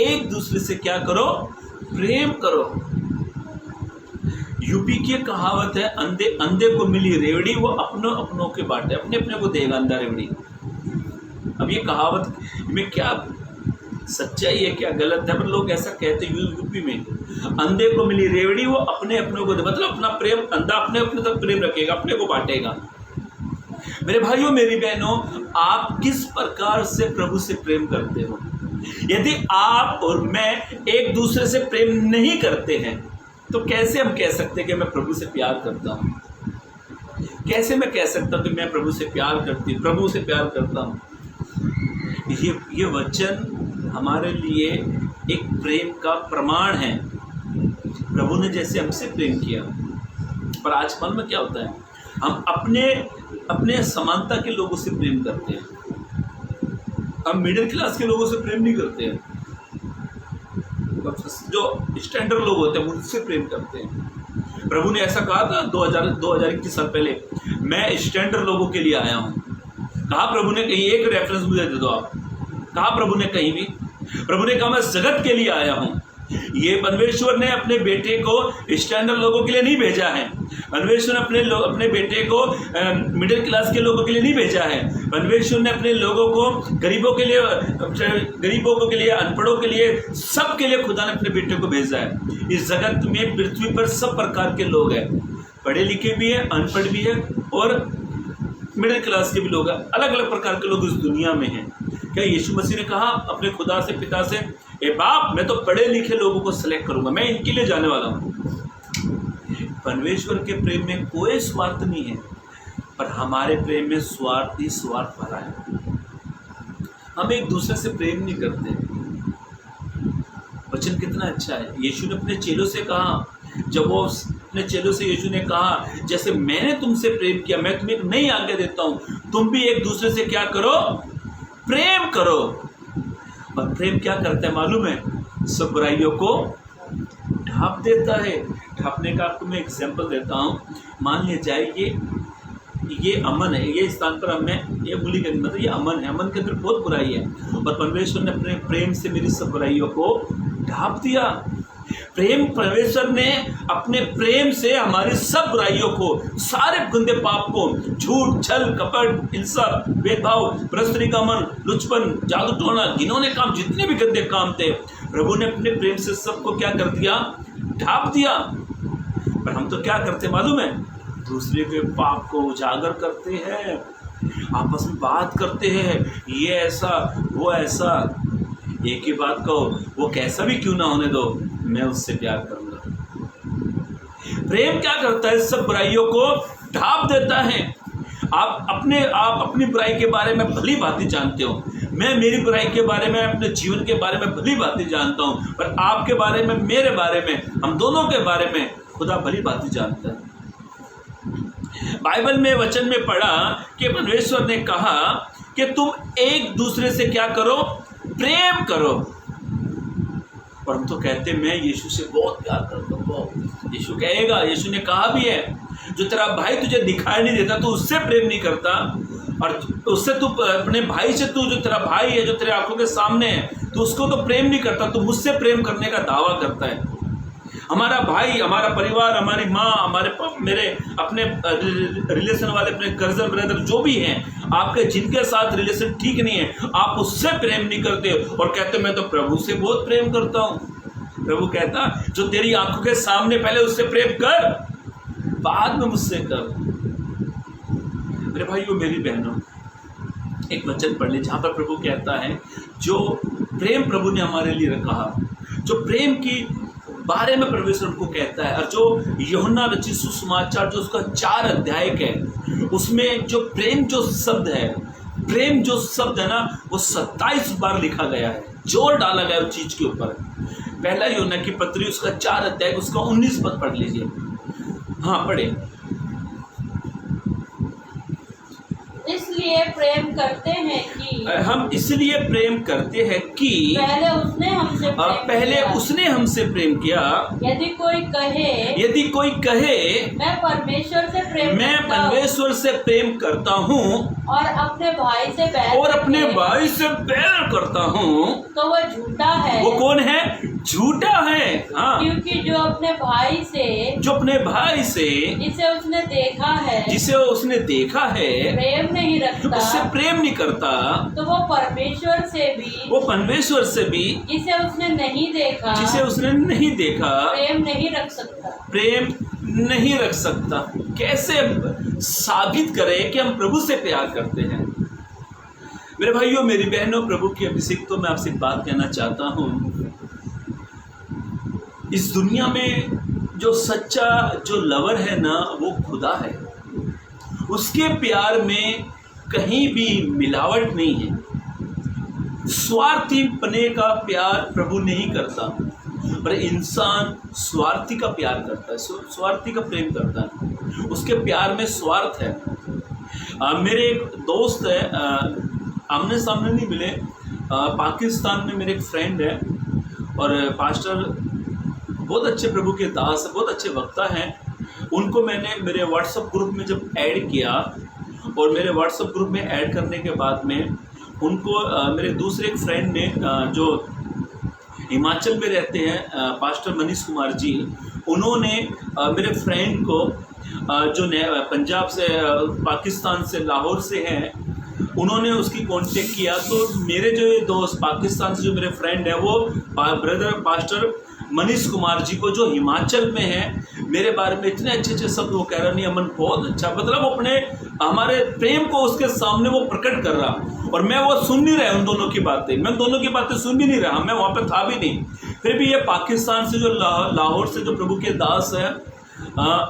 एक दूसरे से क्या करो? प्रेम करो। यूपी की कहावत है, अंधे को मिली रेवड़ी वो अपनों के बांटे, अपने अपने को देगा अंधा रेवड़ी। अब ये कहावत में क्या सच्चाई है, क्या गलत है? पर लोग ऐसा कहते हैं यूपी में, अंधे को मिली रेवड़ी वो अपने अपनों को दे, मतलब अपना प्रेम, अंधा अपने अपने तक प्रेम रखेगा, अपने को बांटेगा। मेरे भाइयों, मेरी बहनों, आप किस प्रकार से प्रभु से प्रेम करते हो? यदि आप और मैं एक दूसरे से प्रेम नहीं करते हैं तो कैसे हम कह सकते हैं कि मैं प्रभु से प्यार करता हूं? कैसे मैं कह सकता हूं कि मैं प्रभु से प्यार करता हूं? ये वचन हमारे लिए एक प्रेम का प्रमाण है। प्रभु ने जैसे हमसे प्रेम किया, पर आज मन में क्या होता है, हम अपने समानता के लोगों से प्रेम करते हैं। हम मिडिल क्लास के लोगों से प्रेम नहीं करते हैं। जो स्टैंडर्ड लोग होते हैं उनसे प्रेम करते हैं। प्रभु ने ऐसा कहा था 2021 साल पहले, मैं स्टैंडर्ड लोगों के लिए आया हूं। कहा प्रभु ने? कहीं एक रेफरेंस मुझे दे दो आप। कहा प्रभु ने कहीं भी? प्रभु ने कहा मैं जगत के लिए आया हूं। ये परमेश्वर ने अपने बेटे को स्टैंडर्ड लोगों के लिए नहीं भेजा है। परमेश्वर ने अपने बेटे को मिडिल क्लास के लोगों के लिए नहीं भेजा है। परमेश्वर ने अपने लोगों को गरीबों के लिए, अनपढ़ों के लिए, सब के लिए खुदा ने अपने बेटे को भेजा है। इस जगत में, पृथ्वी पर सब प्रकार के लोग हैं, पढ़े लिखे भी हैं, अनपढ़ भी हैं, और मिडिल क्लास के भी लोग हैं। अलग अलग प्रकार के लोग इस दुनिया में हैं। क्या यीशु मसीह ने कहा अपने खुदा से, पिता से, ए बाप, मैं तो पढ़े लिखे लोगों को सिलेक्ट करूंगा, मैं इनके लिए जाने वाला हूं? परमेश्वर के प्रेम में कोई स्वार्थ नहीं है, पर हमारे प्रेम में स्वार्थ भरा है। हम एक दूसरे से प्रेम नहीं करते। वचन कितना अच्छा है। यीशु ने अपने चेलों से कहा, जब वो अपने चेलों से यीशु ने कहा, जैसे मैंने तुमसे प्रेम किया, मैं तुम्हें एक नई आज्ञा देता हूं, तुम भी एक दूसरे से क्या करो? प्रेम करो। और प्रेम क्या करता है मालूम है? सब बुराइयों को ढांप देता है। ढांपने का आपको मैं एग्जाम्पल देता हूँ। मान लिया जाए ये अमन है, ये स्थान पर हमें ये भूली गई, मतलब ये अमन है, अमन के अंदर बहुत बुराई है, और परमेश्वर ने अपने प्रेम से मेरी सब बुराइयों को ढांप दिया। परमेश्वर ने अपने प्रेम से हमारी सब बुराइयों को, सारे गंदे पाप को, झूठ, छल, कपट, हिंसा, भेदभाव, भ्रष्टरी का मन, लुचपन, जादू टोना, घिनौने काम, जितने भी गंदे काम थे, प्रभु ने अपने प्रेम से सबको क्या कर दिया? ढांप दिया। पर हम तो क्या करते मालूम है? दूसरे के पाप को उजागर करते हैं, आपस में बात करते हैं, ये ऐसा, वो ऐसा। एक ही बात कहो, वो कैसा भी क्यों ना होने दो, मैं उससे प्यार करूंगा। प्रेम क्या करता है? सब बुराइयों को ढांप देता है। आप अपनी बुराई के बारे में भली भांति जानते हो, मैं मेरी बुराई के बारे में, अपने जीवन के बारे में भली भांति जानता हूं, पर आपके बारे में, मेरे बारे में, हम दोनों के बारे में खुदा भली भांति जानता है। बाइबल में, वचन में पढ़ा कि परमेश्वर ने कहा कि तुम एक दूसरे से क्या करो? प्रेम करो। और हम तो कहते हैं मैं यीशु से बहुत प्यार करता हूँ, यीशु कहेगा, यीशु ने कहा भी है, जो तेरा भाई तुझे दिखाई नहीं देता तू उससे प्रेम नहीं करता, और उससे तू अपने भाई से, तू जो तेरा भाई है जो तेरे आंखों के सामने है तो उसको तो प्रेम नहीं करता, तू मुझसे प्रेम करने का दावा करता है। हमारा भाई, हमारा परिवार, हमारी माँ, हमारे मेरे अपने रिलेशन वाले, अपने कजन ब्रदर जो भी हैं, आपके जिनके साथ रिलेशन ठीक नहीं है, आप उससे प्रेम नहीं करते और कहते मैं तो प्रभु से बहुत प्रेम करता हूँ। प्रभु कहता जो तेरी आंखों के सामने पहले उससे प्रेम कर, बाद में मुझसे कर। मेरे भाइयों मेरी बहनों, एक वचन पढ़ ले जहाँ पर प्रभु कहता है जो प्रेम प्रभु ने हमारे लिए कहा, जो प्रेम की बारे में परमेश्वर को कहता है, और जो यूहन्ना रचित सुसमाचार जो उसका 4 अध्याय है उसमें जो प्रेम जो शब्द है, प्रेम जो शब्द है ना वो 27 बार लिखा गया है, जोर डाला गया उस चीज के ऊपर। पहला यूहन्ना की पत्री उसका 4 अध्याय उसका 19 पद पढ़ लीजिए। हाँ पढ़े। इसलिए प्रेम करते हैं कि हम इसलिए प्रेम करते हैं कि पहले उसने हमसे प्रेम किया। यदि कोई कहे मैं परमेश्वर से प्रेम करता हूँ और अपने भाई से बैर करता हूँ तो वह झूठा है। वो कौन है? झूठा है। हाँ, क्योंकि जो अपने भाई से जिसे उसने देखा है प्रेम नहीं रखता, उससे प्रेम नहीं करता, तो वो परमेश्वर से भी जिसे उसने नहीं देखा प्रेम नहीं रख सकता। कैसे साबित करें कि हम प्रभु से प्यार करते हैं? मेरे भाइयों मेरी बहनों, प्रभु की अभिषेक तो मैं आपसे एक बात कहना चाहता हूँ, इस दुनिया में जो सच्चा जो लवर है ना वो खुदा है। उसके प्यार में कहीं भी मिलावट नहीं है। स्वार्थीपने का प्यार प्रभु नहीं करता, पर इंसान स्वार्थी का प्यार करता है, स्वार्थी का प्रेम करता है। उसके प्यार में स्वार्थ है। मेरे एक दोस्त है, आमने सामने नहीं मिले, पाकिस्तान में मेरे एक फ्रेंड है और पास्टर, बहुत अच्छे प्रभु के दास, बहुत अच्छे वक्ता हैं। उनको मैंने मेरे व्हाट्सएप ग्रुप में जब ऐड किया, और मेरे व्हाट्सएप ग्रुप में ऐड करने के बाद में उनको मेरे दूसरे एक फ्रेंड ने जो हिमाचल में रहते हैं, पास्टर मनीष कुमार जी, उन्होंने मेरे फ्रेंड को जो पंजाब से, पाकिस्तान से, लाहौर से हैं, उन्होंने उसकी कांटेक्ट किया। तो मेरे जो ये दोस्त पाकिस्तान से जो मेरे फ्रेंड है वो ब्रदर पास्टर मनीष कुमार जी को, जो हिमाचल में है, मेरे बारे में इतने अच्छे अच्छे शब्द वो कह रहा, नहीं अमन बहुत अच्छा, मतलब वो अपने हमारे प्रेम को उसके सामने वो प्रकट कर रहा, और मैं वो सुन नहीं रहा उन दोनों की बातें, मैं दोनों की बातें सुन भी नहीं रहा, मैं वहाँ पे था भी नहीं। फिर भी ये पाकिस्तान से जो लाहौर से जो प्रभु के दास है,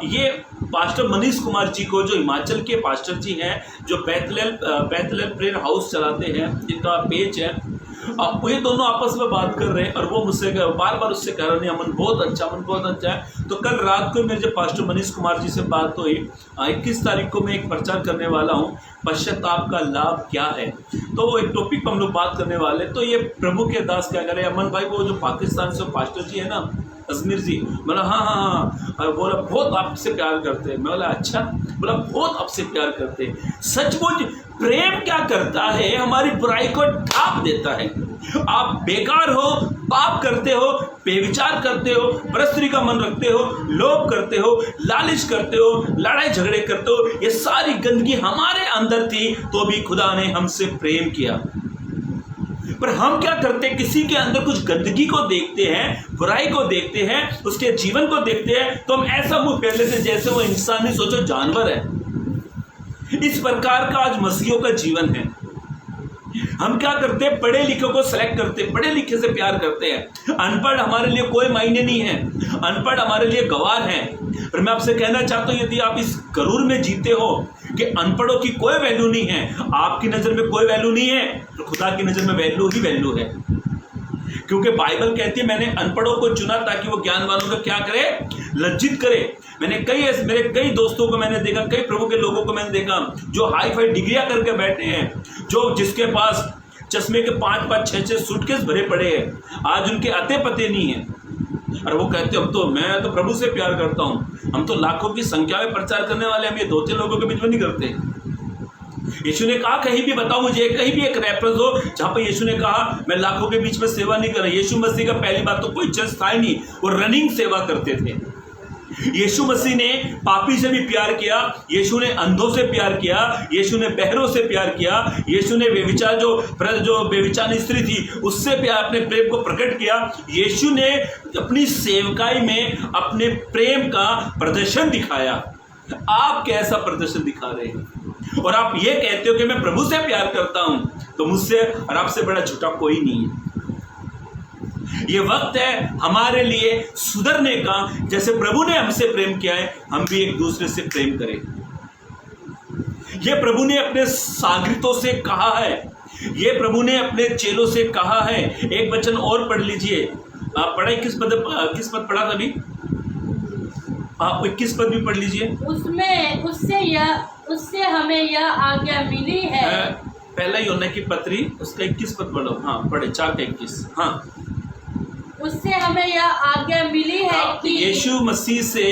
ये पास्टर मनीष कुमार जी को, जो हिमाचल के पास्टर जी हैं, जो बैथलेल प्रेयर हाउस चलाते हैं, जिनका पेज है, अब ये दोनों आपस में बात कर रहे हैं, और वो मुझसे बार बार उससे कह रहे हैं अमन बहुत अच्छा, अमन बहुत अच्छा है। तो कल रात को मेरे जब पास्टर मनीष कुमार जी से बात हुई, 21 तारीख को मैं एक प्रचार करने वाला हूँ, पश्चाताप का लाभ क्या है, तो वो एक टॉपिक पर हम लोग बात करने वाले। तो ये प्रभु के दास क्या कह रहे हैं, अमन भाई वो जो पाकिस्तान से पास्टर जी है ना, अजमेर जी, बोला हाँ, बोला बहुत आपसे प्यार करते हैं। मैं बोला अच्छा, बोला बहुत आपसे प्यार करते हैं। सचमुच प्रेम क्या करता है, हमारी बुराई को ढांप देता है। आप बेकार हो, पाप करते हो, बेविचार करते हो, परस्त्री का मन रखते हो, लोभ करते हो, लालच करते हो, लड़ाई झगड़े करते हो, ये सारी गंदगी हमारे अंदर थी, तो भी खुदा ने हमसे प्रेम किया। पर हम क्या करते हैं, किसी के अंदर कुछ गंदगी को देखते हैं, बुराई को देखते हैं, उसके जीवन को देखते हैं, तो हम ऐसा मुंह फेर लेते जैसे वो इंसान नहीं, सोचो जानवर है। इस प्रकार का आज मसीहों का जीवन है। हम क्या करते हैं, पढ़े लिखे को सेलेक्ट करते हैं, पढ़े लिखे से प्यार करते हैं। अनपढ़ हमारे लिए कोई मायने नहीं है, अनपढ़ हमारे लिए गवार है। पर मैं आपसे कहना चाहता हूं, यदि आप इस गरूर में जीते हो कि अनपढ़ों की कोई वैल्यू नहीं है, आपकी नजर में कोई वैल्यू नहीं है, तो खुदा की नजर में वैल्यू ही वैल्यू है। क्योंकि बाइबल कहती है मैंने अनपढ़ों को चुना ताकि वो ज्ञानवानों को क्या करे, लज्जित करे। मेरे कई दोस्तों को मैंने देखा, कई प्रभु के लोगों को मैंने देखा जो हाई फाई डिग्रियां करके बैठे हैं, जो जिसके पास चश्मे के 5-5, 6-6 सूटकेस भरे पड़े हैं, आज उनके अते पते नहीं है। और वो कहते मैं तो प्रभु से प्यार करता हूँ, हम तो लाखों की संख्या में प्रचार करने वाले, हम ये 2-3 लोगों के बीच में नहीं करते। यीशु ने कहा कहीं भी बताओ मुझे, कहीं भी एक रेफरेंस हो जहां पर यीशु ने कहा मैं लाखों के बीच में सेवा नहीं कर रहा। यीशु मसीह का पहली बात तो कोई चर्च था ही नहीं, वो रनिंग सेवा करते थे। यीशु मसीह ने पापी से भी प्यार किया, यीशु ने अंधों से प्यार किया, यीशु ने बहरों से प्यार किया, यीशु ने बेविचार जो बेविचार स्त्री थी उससे प्यार, अपने प्रेम को प्रकट किया। यीशु ने अपनी सेवकाई में अपने प्रेम का प्रदर्शन दिखाया। आप कैसा प्रदर्शन दिखा रहे हैं? और आप ये कहते हो कि मैं प्रभु से प्यार करता हूं, तो मुझसे और आपसे बड़ा झूठा कोई नहीं है। ये वक्त है हमारे लिए सुधरने का। जैसे प्रभु ने हमसे प्रेम किया है, हम भी एक दूसरे से प्रेम करें। ये प्रभु ने अपने सागरितों से कहा है, ये प्रभु ने अपने चेलों से कहा है। एक वचन और पढ़ लीजिए। आप पढ़ाई किस पद पढ़ा था अभी? आप 21 पद भी पढ़ लीजिए। उससे हमें यह आज्ञा मिली है। पहला यूहन्ना की पत्री उसका 21 पद पढ़ो। हाँ पढ़े, 4:21। हाँ, उससे हमें यह आज्ञा मिली है कि यीशु मसीह से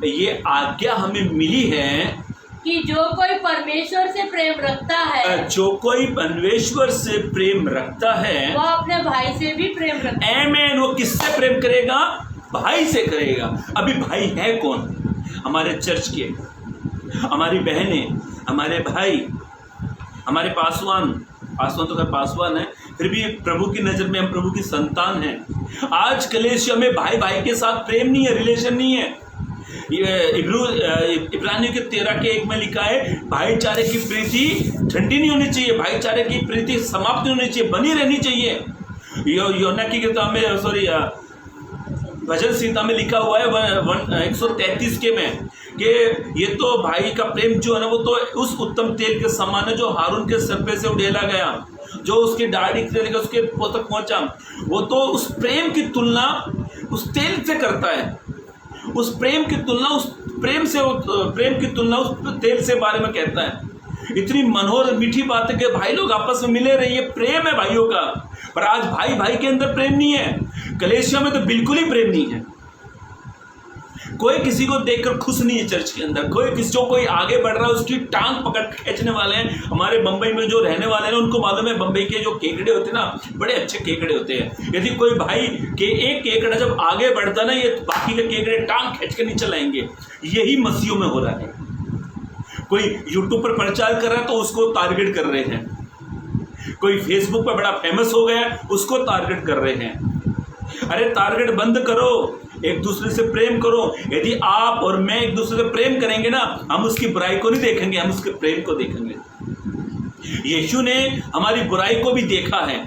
ये आज्ञा हमें मिली है कि जो कोई परमेश्वर से प्रेम रखता है, जो कोई परमेश्वर से प्रेम रखता है वह अपने भाई से भी प्रेम रखता है। आमीन। वो किससे प्रेम करेगा? भाई से करेगा। अभी भाई है कौन? हमारे चर्च के, हमारी बहनें, हमारे भाई, हमारे पासवान तो खैर पासवान है, फिर भी प्रभु की नजर में हम प्रभु की संतान हैं। आज कलीसिया में भाई भाई के साथ प्रेम नहीं है, रिलेशन नहीं है। इब्रानियों के 13:1 में लिखा है भाईचारे की प्रीति ठंडी नहीं होनी चाहिए, भाईचारे की प्रीति समाप्त नहीं होनी चाहिए, बनी रहनी चाहिए। यूहन्ना की किताब में भजन संहिता में लिखा हुआ है 133 के में कि ये तो भाई का प्रेम जो है ना, वो तो उस उत्तम तेल के समान है जो हारून के सर पे से उड़ेला गया, जो उसकी दाढ़ी से लेकर उसके तक पहुंचा। वो तो उस प्रेम की तुलना उस तेल से करता है, उस प्रेम की तुलना उस तेल से बारे में कहता है। इतनी मनोहर मीठी बात है कि भाई लोग आपस में मिले रहे, ये प्रेम है भाइयों का। पर आज भाई भाई के अंदर प्रेम नहीं है, कलीसिया में तो बिल्कुल ही प्रेम नहीं है। कोई किसी को देखकर खुश नहीं है चर्च के अंदर। कोई आगे बढ़ रहा है उसकी टांग पकड़ खींचने वाले हैं। हमारे बंबई में जो रहने वाले हैं उनको मालूम है, बंबई के जो केकड़े होते हैं ना, बड़े अच्छे केकड़े होते हैं। यदि कोई भाई के एक केकड़ा जब आगे बढ़ता ना, ये बाकी के केकड़े टांग खींच के नीचे लाएंगे। यही मसीहों में हो रहा है। कोई यूट्यूब पर प्रचार कर रहा है तो उसको टारगेट कर रहे हैं, कोई फेसबुक पर बड़ा फेमस हो गया उसको टारगेट कर रहे हैं। अरे टारगेट बंद करो, एक दूसरे से प्रेम करो। यदि आप और मैं एक दूसरे से प्रेम करेंगे ना, हम उसकी बुराई को नहीं देखेंगे, हम उसके प्रेम को देखेंगे। यीशु ने हमारी बुराई को भी देखा है,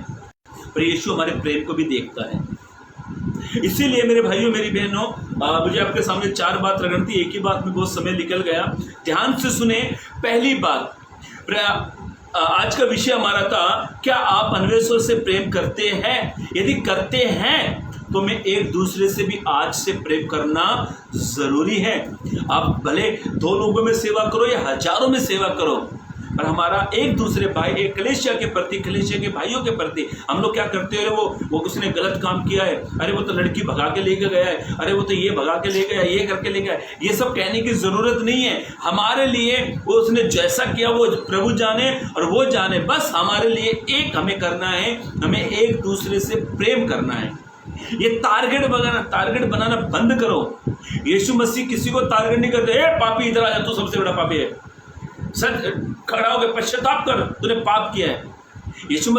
पर यीशु हमारे प्रेम को भी देखता है। इसीलिए मेरे भाइयों मेरी बहनों, मुझे आपके सामने 4 बात रखनी थी, एक ही बात में बहुत समय निकल गया। ध्यान से सुने। पहली बात, आज का विषय हमारा था, क्या आप परमेश्वर से प्रेम करते हैं? यदि करते हैं तो मैं एक दूसरे से भी आज से प्रेम करना जरूरी है। आप भले 2 लोगों में सेवा करो या हजारों में सेवा करो, पर हमारा एक दूसरे भाई, एक कलीसिया के प्रति, कलीसिया के भाइयों के प्रति हम लोग क्या करते हैं? वो उसने गलत काम किया है, अरे वो तो लड़की भगा के लेके गया है, अरे वो तो ये भगा के ले गया, ये करके ले गया। ये सब कहने की जरूरत नहीं है। हमारे लिए वो उसने जैसा किया वो प्रभु जाने और वो जाने। बस हमारे लिए एक हमें करना है, हमें एक दूसरे से प्रेम करना है। ये टारगेट बनाना बंद करो। यीशु मसीह किसी को टारगेट नहीं करते, ए पापी इधर आ जा, तू सबसे बड़ा पापी है, सच खड़ा होकर पश्चाताप कर, तूने पाप किया है। यीशु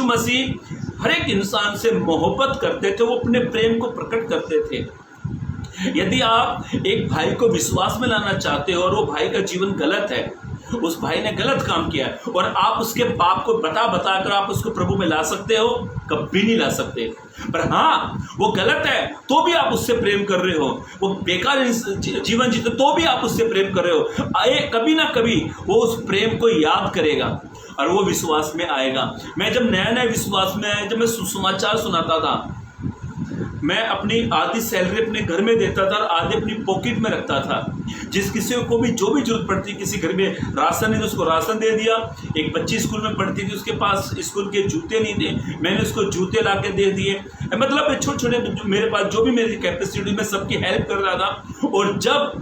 मसीह हर एक इंसान से मोहब्बत करते थे, वो अपने प्रेम को प्रकट करते थे। यदि आप एक भाई को विश्वास में लाना चाहते हो और वो भाई का जीवन गलत है, उस भाई ने गलत काम किया है, और आप उसके पाप को बता कर आप उसको प्रभु में ला सकते हो? कभी नहीं ला सकते। पर हाँ, वो गलत है तो भी आप उससे प्रेम कर रहे हो, वो बेकार जीवन जीते तो भी आप उससे प्रेम कर रहे हो। कभी ना कभी वो उस प्रेम को याद करेगा और वो विश्वास में आएगा। मैं जब नया विश्वास में आया, जब मैं सुसमाचार सुनाता था, मैं अपनी आधी सैलरी अपने घर में देता था और आधी अपनी पॉकेट में रखता था। जिस किसी को भी जो भी जरूरत पड़ती, किसी घर में राशन है तो उसको राशन दे दिया। एक बच्ची स्कूल में पढ़ती थी, उसके पास स्कूल के जूते नहीं थे, मैंने उसको जूते ला के दे दिए। मतलब छोटे छोटे मेरे पास जो भी मेरी कैपेसिटी, मैं सबकी हेल्प कर रहा था। और जब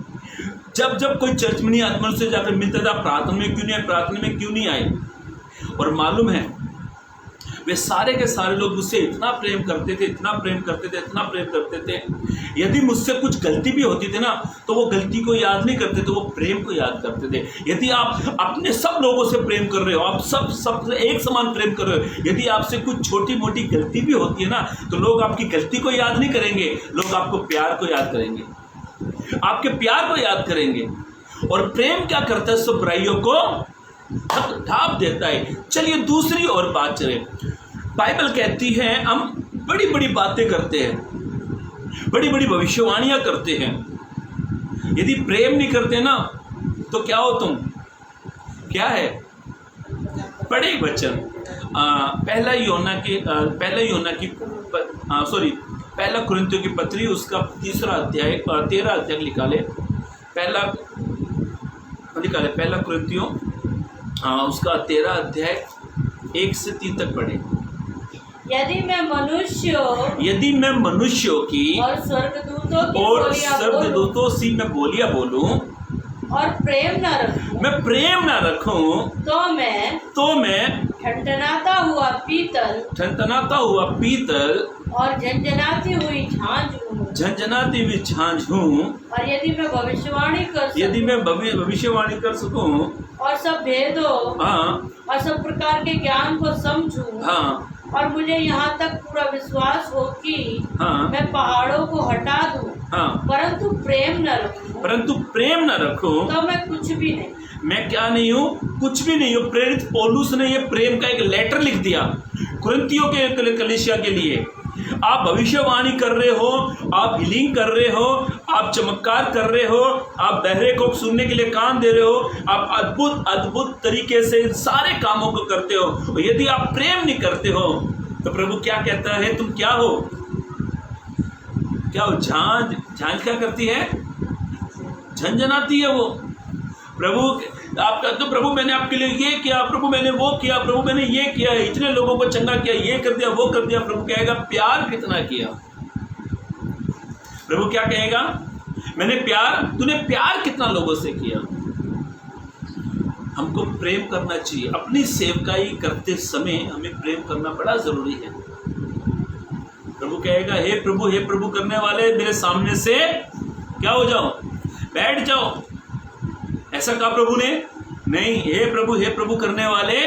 कोई चर्च में नहीं आत्मा से जाकर मिलता था, प्रार्थना में क्यों नहीं आए, प्रार्थना में क्यों नहीं आए। और मालूम है वे सारे के सारे लोग मुझसे इतना प्रेम करते थे, इतना प्रेम करते थे, इतना प्रेम करते थे। यदि मुझसे कुछ गलती भी होती थी ना, तो वो गलती को याद नहीं करते थे, वो प्रेम को याद करते थे। यदि आप अपने सब लोगों से प्रेम कर रहे हो, आप सब एक समान प्रेम कर रहे हो, यदि आपसे कुछ छोटी मोटी गलती भी होती है ना, तो लोग आपकी गलती को याद नहीं करेंगे, लोग आपको प्यार को याद करेंगे, आपके प्यार को याद करेंगे। और प्रेम क्या करता है, सब बुराइयों को ढांप देता है। चलिए दूसरी और बात चले। बाइबल कहती है हम बड़ी बड़ी बातें करते हैं, बड़ी बड़ी भविष्यवाणियां करते हैं। यदि प्रेम नहीं करते ना तो क्या हो तुम, क्या है? पढ़े वचन पहला कुरिन्थियों की पत्री, उसका 3 अध्याय 13 अध्याय निकाले। पहला कुरिन्थियों उसका 13 अध्याय 1 से 3 तक पढ़े। यदि मैं मनुष्यों की और स्वर्गदूतों सी मैं बोलियां बोलूं और मैं प्रेम न रखूं तो मैं ठनठनाता हुआ पीतल और झंझनाती हुई झांझ हूँ। और यदि मैं भविष्यवाणी कर सकूं और सब भेदों और सब प्रकार के ज्ञान को समझूं, और मुझे यहाँ तक पूरा विश्वास हो कि मैं पहाड़ों को हटा दूं, परंतु प्रेम न रखूं तो मैं कुछ भी नहीं। मैं क्या नहीं हूँ? कुछ भी नहीं हूँ। प्रेरित पौलुस ने ये प्रेम का एक लेटर लिख दिया कुरिन्थियों के कलीसिया के लिए। आप भविष्यवाणी कर रहे हो, आप हीलिंग कर रहे हो, आप चमत्कार कर रहे हो, आप बहरे को सुनने के लिए कान दे रहे हो, आप अद्भुत तरीके से सारे कामों को करते हो। और यदि आप प्रेम नहीं करते हो तो प्रभु क्या कहता है, तुम क्या हो? झांझ क्या करती है? झंझनाती है वो। प्रभु मैंने आपके लिए ये किया, प्रभु मैंने वो किया, प्रभु मैंने ये किया, इतने लोगों को चंगा किया, ये कर दिया, वो कर दिया। प्रभु कहेगा प्यार कितना किया? प्रभु क्या कहेगा? तूने प्यार कितना लोगों से किया? हमको प्रेम करना चाहिए। अपनी सेवकाई करते समय हमें प्रेम करना बड़ा जरूरी है। प्रभु कहेगा हे प्रभु करने वाले मेरे सामने से क्या हो जाओ, बैठ जाओ। ऐसा कहा प्रभु ने? नहीं, हे प्रभु करने वाले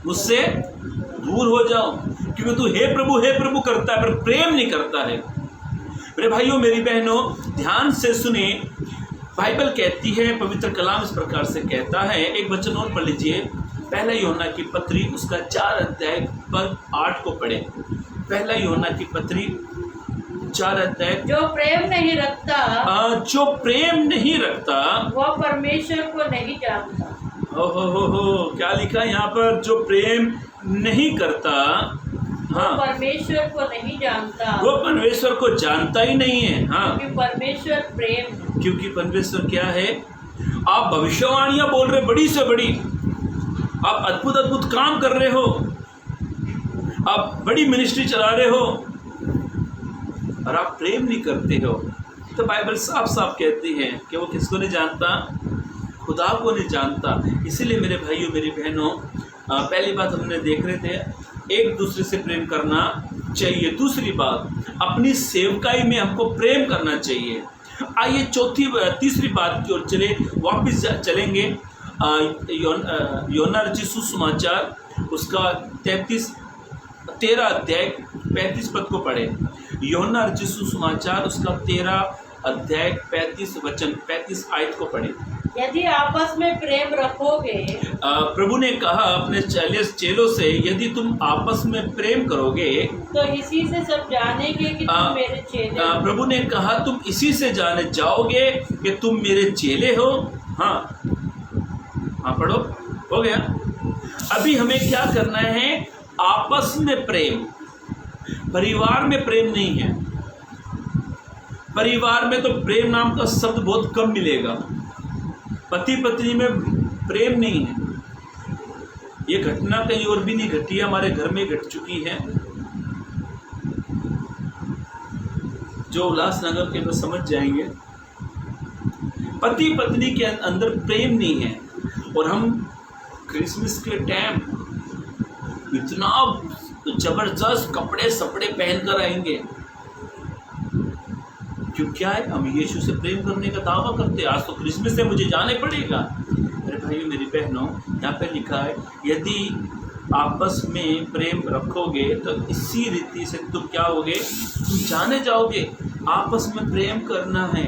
मुझसे दूर हो जाओ, क्योंकि तू हे प्रभु करता है पर प्रेम नहीं करता है। मेरे भाइयों मेरी बहनों ध्यान से सुने। बाइबल कहती है, पवित्र कलाम इस प्रकार से कहता है, एक वचन और पढ़ लीजिए। पहला यूहन्ना की पत्री उसका 4 अध्याय पद 8 को पढ़े। पहला यूहन्ना की पत्री 4 अध्याय। जो प्रेम नहीं रखता वो परमेश्वर को नहीं जानता। हो क्या लिखा यहाँ पर? जो प्रेम नहीं करता परमेश्वर को नहीं जानता, वो परमेश्वर को जानता ही नहीं है। क्योंकि परमेश्वर क्या है? आप भविष्यवाणियां बोल रहे बड़ी से बड़ी, आप अद्भुत काम कर रहे हो, आप बड़ी मिनिस्ट्री चला रहे हो और आप प्रेम नहीं करते हो, तो बाइबल साफ कहती है कि वो किसको नहीं जानता? खुदा को नहीं जानता। इसीलिए मेरे भाइयों मेरी बहनों, पहली बात हमने देख रहे थे, एक दूसरे से प्रेम करना चाहिए। दूसरी बात, अपनी सेवकाई में हमको प्रेम करना चाहिए। आइए तीसरी बात की ओर वापिस चलेंगे। यूहन्ना रचित सुसमाचार उसका 13 अध्याय 35 पद को पढ़े। यूहन्ना रचित सुसमाचार उसका 13 अध्याय 35 आयत को पढ़े। यदि आपस में प्रेम रखोगे, प्रभु ने कहा अपने चेलों से, यदि तुम आपस में प्रेम करोगे तो इसी से सब जानेंगे कि तुम मेरे चेले हो। प्रभु ने कहा तुम इसी से जाने जाओगे कि तुम मेरे चेले हो। हाँ पढ़ो, हो गया। अभी हमें क्या करना है? आपस में प्रेम। परिवार में प्रेम नहीं है, परिवार में तो प्रेम नाम का शब्द बहुत कम मिलेगा। पति पत्नी में प्रेम नहीं है। ये घटना कहीं और भी नहीं घटी है, हमारे घर में घट चुकी है। जो उल्लासनगर के अंदर समझ जाएंगे, पति पत्नी के अंदर प्रेम नहीं है। और हम क्रिसमस के टाइम इतना जबरदस्त कपड़े सपड़े पहन कर आएंगे, क्यों? क्या है, हम यीशु से प्रेम करने का दावा करते हैं। आज तो क्रिसमस है, मुझे जाना पड़ेगा। अरे भाइयों मेरी बहनों, यहाँ पे लिखा है यदि आपस में प्रेम रखोगे तो इसी रीति से तुम क्या होगे, तुम जाने जाओगे। आपस में प्रेम करना है,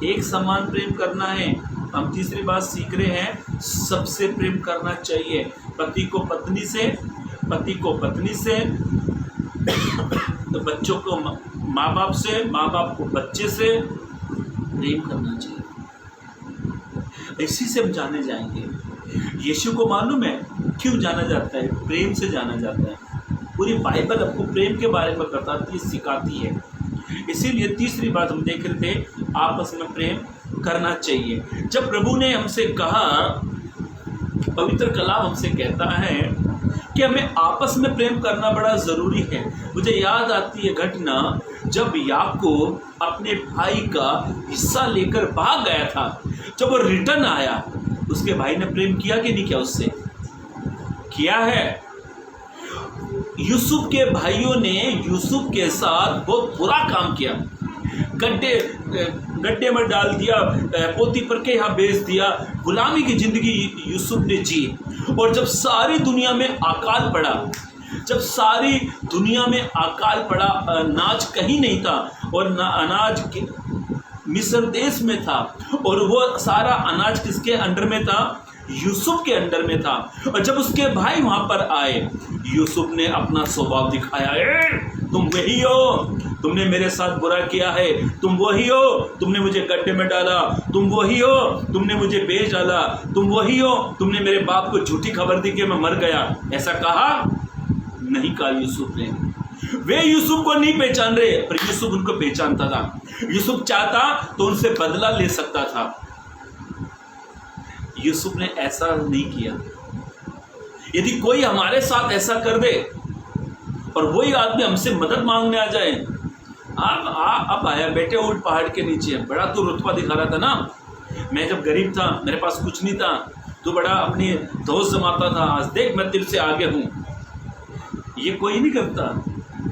एक समान प्रेम करना है। हम तीसरी बात सीख रहे हैं, सबसे प्रेम करना चाहिए। पति को पत्नी से, पति को पत्नी से, तो बच्चों को माँ बाप से, माँ बाप को बच्चे से प्रेम करना चाहिए। इसी से हम जाने जाएंगे। यीशु को मालूम है क्यों जाना जाता है? प्रेम से जाना जाता है। पूरी बाइबल आपको प्रेम के बारे में बताती है, सिखाती है। इसीलिए तीसरी बात हम देख रहे थे, आपस में प्रेम करना चाहिए। जब प्रभु ने हमसे कहा, पवित्र कलाम हमसे कहता है कि हमें आपस में प्रेम करना बड़ा ज़रूरी है। मुझे याद आती है घटना, जब याकूब अपने भाई का हिस्सा लेकर भाग गया था। जब वो रिटर्न आया, उसके भाई ने प्रेम किया कि नहीं किया? उससे किया है। यूसुफ के भाइयों ने यूसुफ के साथ बहुत बुरा काम किया। गड्ढे में डाल दिया, पोतीफर के यहाँ बेच दिया। गुलामी की जिंदगी यूसुफ ने जी। और जब सारी दुनिया में अकाल पड़ा, जब सारी दुनिया में अकाल पड़ा, अनाज कहीं नहीं था और ना अनाज मिस्र देश में था। और वो सारा अनाज किसके अंडर में था? यूसुफ के अंडर में था। और जब उसके भाई वहां पर आए, यूसुफ ने अपना स्वभाव दिखाया। तुम वही हो, तुमने मेरे साथ बुरा किया है। तुम वही हो, तुमने मुझे गड्ढे में डाला। तुम वही हो, तुमने मुझे बेच डाला। तुम वही हो, तुमने मेरे बाप को झूठी खबर दी कि मैं मर गया। ऐसा कहा नहीं कहा यूसुफ ने। वे यूसुफ को नहीं पहचान रहे, पर यूसुफ उनको पहचानता था। यूसुफ चाहता तो उनसे बदला ले सकता था। यूसुफ ने ऐसा नहीं किया। यदि कोई हमारे साथ ऐसा कर दे और वही आदमी हमसे मदद मांगने आ जाए, आप आया बेटे ऊंट पहाड़ के नीचे, बड़ा तू रुतबा दिखा रहा था ना, मैं जब गरीब था, मेरे पास कुछ नहीं था, तू बड़ा अपनी दोस्त जमाता था, आज देख मैं तेरे से आगे हूँ। ये कोई नहीं करता।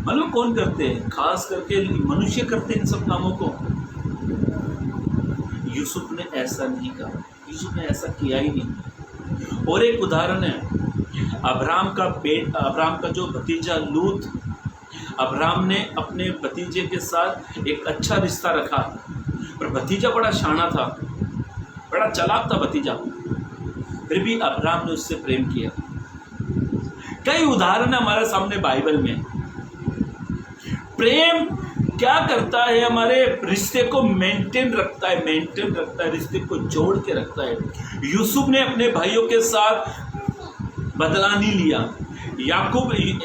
मालूम कौन करते हैं? खास करके मनुष्य करते हैं इन सब कामों को। यूसुफ ने ऐसा नहीं कहा, यूसुफ ने ऐसा किया ही नहीं। और एक उदाहरण है, अब्राहम का जो भतीजा लूत, अब्राहम ने अपने भतीजे के साथ एक अच्छा रिश्ता रखा, पर भतीजा बड़ा शाना था, बड़ा चालाक था भतीजा, फिर भी अब्राहम ने उससे प्रेम किया। कई उदाहरण है हमारे सामने बाइबल में। प्रेम क्या करता है? हमारे रिश्ते को मेंटेन रखता है, रिश्ते को जोड़ के रखता है। यूसुफ ने अपने भाइयों के साथ बदला नहीं लिया।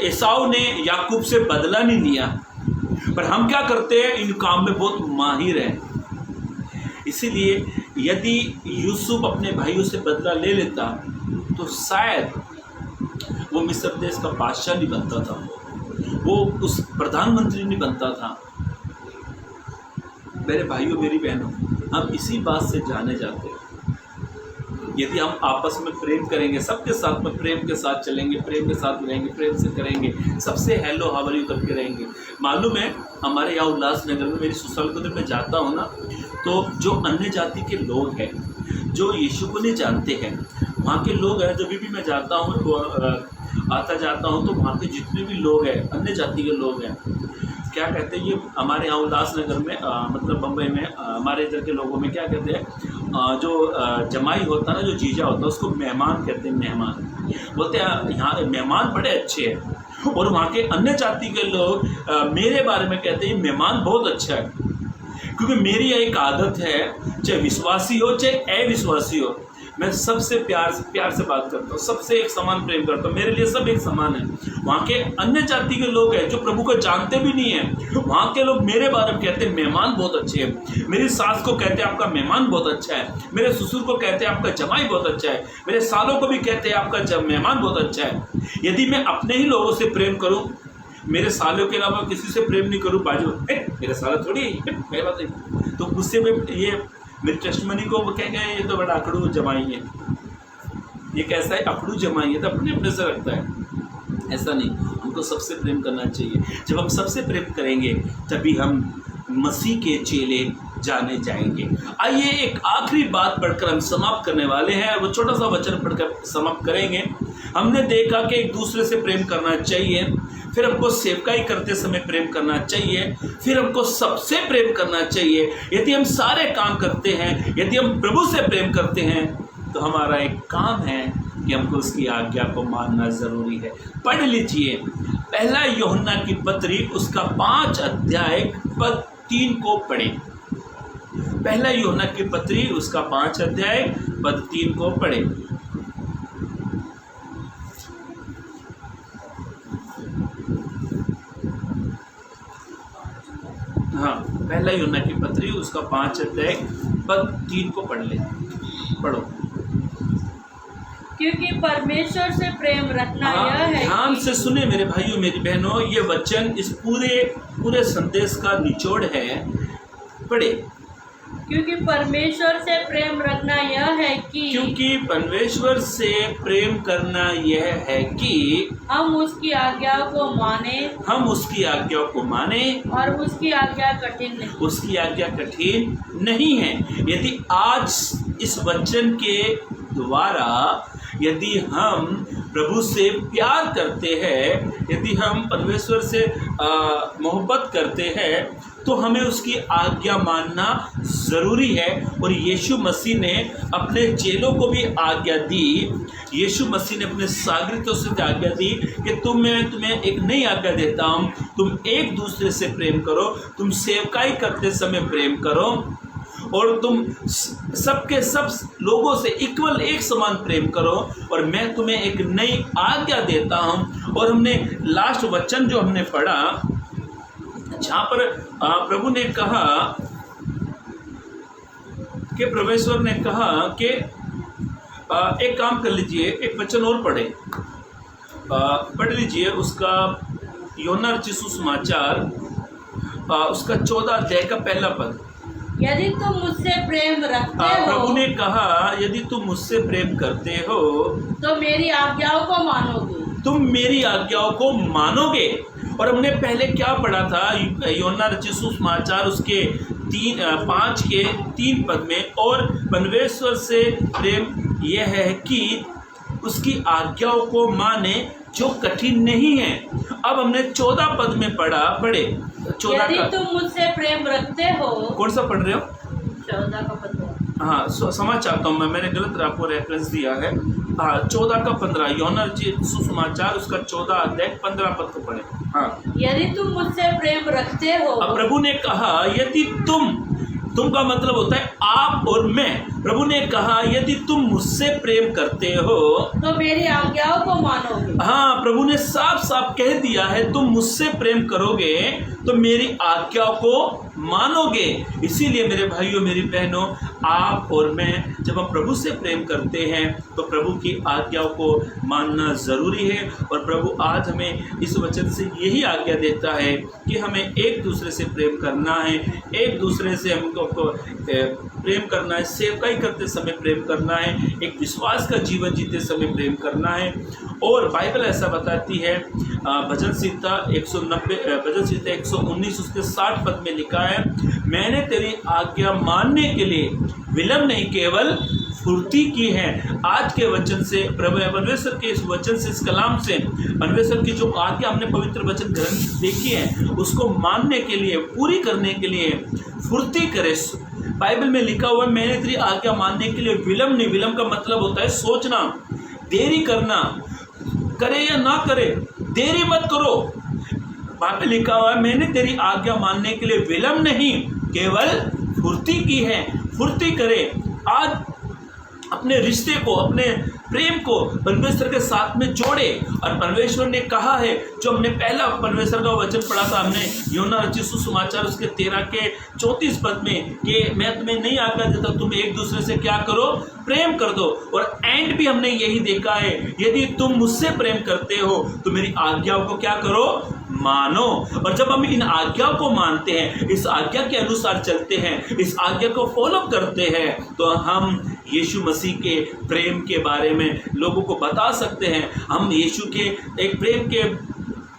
एसाव ने याकूब से बदला नहीं लिया। पर हम क्या करते हैं? इन काम में बहुत माहिर हैं। इसीलिए यदि यूसुफ अपने भाइयों से बदला ले लेता तो शायद वो मिस्र देश का बादशाह नहीं बनता था, वो उस प्रधानमंत्री नहीं बनता था। मेरे भाइयों मेरी बहनों, हम इसी बात से जाने जाते हैं। यदि हम आपस में प्रेम करेंगे, सबके साथ में प्रेम के साथ चलेंगे, प्रेम के साथ रहेंगे, प्रेम से करेंगे, सबसे हेलो हाउ आर यू करके रहेंगे। मालूम है हमारे यहाँ उल्लासनगर में, मेरी ससुराल को जब मैं जाता हूँ ना, तो जो अन्य जाति के लोग हैं, जो यीशु को नहीं जानते हैं, वहाँ के लोग हैं, जब भी मैं जाता हूँ तो आता जाता हूँ, तो वहाँ के जितने भी लोग हैं, अन्य जाति के लोग हैं, क्या कहते हैं, ये हमारे यहाँ उल्लासनगर में मतलब बम्बई में हमारे इधर के लोगों में क्या कहते हैं, जो जमाई होता है ना, जो जीजा होता है, उसको मेहमान कहते हैं। मेहमान बोलते हैं यहाँ मेहमान बड़े अच्छे हैं। और वहाँ के अन्य जाति के लोग मेरे बारे में कहते हैं मेहमान बहुत अच्छा है, क्योंकि मेरी एक आदत है, चाहे विश्वासी हो चाहे अविश्वासी हो, मैं सबसे प्यार से बात करता हूँ, सबसे एक समान प्रेम करता हूँ, मेरे लिए सब एक समान है। वहाँ के अन्य जाति के लोग हैं जो प्रभु को जानते भी नहीं है, वहाँ के लोग मेरे बारे में कहते हैं मेहमान बहुत अच्छे हैं, मेरी सास को कहते हैं आपका मेहमान बहुत अच्छा है, मेरे ससुर को कहते हैं आपका जमाई बहुत अच्छा है, मेरे सालों को भी कहते हैं आपका मेहमान बहुत अच्छा है। यदि मैं अपने ही लोगों से प्रेम करूं, मेरे सालों के अलावा किसी से प्रेम नहीं करूं, बाजू मेरे साला थोड़ी मेरे बात नहीं, तो गुस्से में ये मेरी टेस्टमनी को वो कहेंगे ये तो बड़ा अकड़ू जमाई है, ये कैसा है अकड़ू जमाई है, तो अपने अपने से रखता है। ऐसा नहीं, हमको सबसे प्रेम करना चाहिए। जब हम सबसे प्रेम करेंगे तभी हम मसीह के चेले जाने जाएंगे। आइए एक आखिरी बात पढ़कर हम समाप्त करने वाले हैं, वो छोटा सा वचन पढ़कर समाप्त करेंगे। हमने देखा कि एक दूसरे से प्रेम करना चाहिए, फिर हमको सेवकाई करते समय प्रेम करना चाहिए, फिर हमको सबसे प्रेम करना चाहिए। यदि हम सारे काम करते हैं, यदि हम प्रभु से प्रेम करते हैं, तो हमारा एक काम है कि हमको उसकी आज्ञा को मानना जरूरी है। पढ़ लीजिए पहला यूहन्ना की पत्री उसका 5 अध्याय पद 3 को पढ़ें। पहला यूहन्ना की पत्री उसका 5 अध्याय पद 3 को पढ़ें। हाँ, पहला यूहन्ना की पत्री उसका 5 अध्याय पद 3 को पढ़ ले, पढ़ो। क्योंकि परमेश्वर से प्रेम रखना यह है, ध्यान से सुने मेरे भाइयों मेरी बहनों, ये वचन इस पूरे संदेश का निचोड़ है। पढ़े। क्योंकि परमेश्वर से प्रेम रखना यह है कि, क्योंकि परमेश्वर से प्रेम करना यह है कि हम उसकी आज्ञा को माने, हम उसकी आज्ञा को माने, और उसकी आज्ञा कठिन नहीं, उसकी आज्ञा कठिन नहीं है। यदि आज इस वचन के द्वारा यदि हम प्रभु से प्यार करते हैं, यदि हम परमेश्वर से मोहब्बत करते हैं, तो हमें उसकी आज्ञा मानना ज़रूरी है। और यीशु मसीह ने अपने चेलों को भी आज्ञा दी, यीशु मसीह ने अपने सागरितों से आज्ञा दी कि मैं तुम्हें एक नई आज्ञा देता हूँ, तुम एक दूसरे से प्रेम करो, तुम सेवकाई करते समय प्रेम करो, और तुम सबके सब लोगों से इक्वल एक समान प्रेम करो, और मैं तुम्हें एक नई आज्ञा देता हूँ। और हमने लास्ट वचन जो हमने पढ़ा, जहाँ पर प्रभु ने कहा कि परमेश्वर ने कहा कि एक काम कर लीजिए, एक वचन और पढ़ लीजिए उसका यूहन्ना रचित सुसमाचार उसका 14 अध्याय का पहला पद। यदि तुम मुझसे प्रेम रखते हो, प्रभु ने कहा यदि तुम मुझसे प्रेम करते हो तो मेरी आज्ञाओं को मानोगे, तुम मेरी आज्ञाओं को मानोगे। और हमने पहले क्या पढ़ा था यूहन्ना रचित सुसमाचार उसके 5 के 3 पद में, और परमेश्वर से प्रेम यह है कि उसकी आज्ञाओं को माने जो कठिन नहीं है। अब हमने 14 पद में पढ़े 14 यदि तुम मुझसे प्रेम रखते हो, कौन सा पढ़ रहे हो? 14 का पद। हाँ, समझ चाहता हूँ मैंने गलत आपको रेफरेंस दिया है। हाँ, 14 का 15 यूहन्ना रचित सुसमाचार उसका 14 अध्याय 15 पद को पढ़े। हाँ, यदि तुम मुझसे प्रेम रखते हो, अब प्रभु ने कहा यदि तुम का मतलब होता है आप और मैं। प्रभु ने कहा यदि तुम मुझसे प्रेम करते हो तो मेरी आज्ञाओं को मानोगे। हाँ, प्रभु ने साफ साफ कह दिया है तुम मुझसे प्रेम करोगे तो मेरी आज्ञाओं को मानोगे। इसीलिए मेरे भाइयों मेरी बहनों, आप और मैं जब हम प्रभु से प्रेम करते हैं तो प्रभु की आज्ञाओं को मानना ज़रूरी है। और प्रभु आज हमें इस वचन से यही आज्ञा देता है कि हमें एक दूसरे से प्रेम करना है, एक दूसरे से हमको प्रेम करना है, सेवकाई करते समय प्रेम करना है, एक विश्वास का जीवन जीते समय प्रेम करना है। और बाइबल ऐसा बताती है, भजन संहिता 119 उसके 60 पद में लिखा है, मैंने तेरी आज्ञा मानने के लिए विलम्ब नहीं केवल फुर्ती की है। आज के वचन से परमेश्वर के इस वचन से, इस कलाम से, परमेश्वर की जो आज्ञा हमने पवित्र वचन ग्रंथ देखी है उसको मानने के लिए, पूरी करने के लिए फुर्ती करे। बाइबल में लिखा हुआ है मैंने तेरी आज्ञा मानने के लिए विलम्ब नहीं। विलम्ब का मतलब होता है सोचना, देरी करना, करे या ना करे, देरी मत करो। बाइबल लिखा हुआ है मैंने तेरी आज्ञा मानने के लिए विलम्ब नहीं केवल फुर्ती की है। फुर्ती करे। अपने रिश्ते को, अपने प्रेम को परमेश्वर के साथ में जोड़े। और परमेश्वर ने कहा है, जो हमने पहला परमेश्वर का वचन पढ़ा था, हमने यूहन्ना रचित सुसमाचार उसके 13 के 34 पद में, कि मैं तुम्हें नहीं आज्ञा देता, तुम एक दूसरे से क्या करो, प्रेम कर दो। और एंड भी हमने यही देखा है, यदि तुम मुझसे प्रेम करते हो तो मेरी आज्ञाओं को क्या करो, मानो। और जब हम इन आज्ञाओं को मानते हैं, इस आज्ञा के अनुसार चलते हैं, इस आज्ञा को फॉलो करते हैं, तो हम यीशु मसीह के प्रेम के बारे में लोगों को बता सकते हैं। हम यीशु के एक प्रेम के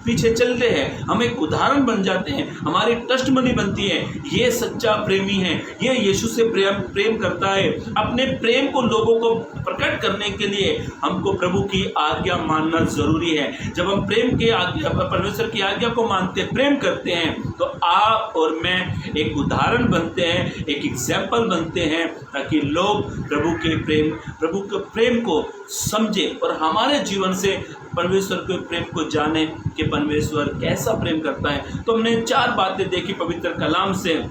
पीछे चलते हैं, हम एक उदाहरण बन जाते हैं, हमारी टेस्टमनी बनती है, ये सच्चा प्रेमी है, ये यीशु से प्रेम करता है। अपने प्रेम को लोगों को प्रकट करने के लिए हमको प्रभु की आज्ञा मानना जरूरी है। जब हम प्रेम के आज्ञा, परमेश्वर की आज्ञा को मानते, प्रेम करते हैं, तो आप और मैं एक उदाहरण बनते हैं, एक एग्जाम्पल बनते हैं, ताकि लोग प्रभु के प्रेम को समझे और हमारे जीवन से परमेश्वर के प्रेम को जाने कि परमेश्वर कैसा प्रेम करता है। तो हमने 4 बातें देखी पवित्र कलाम से।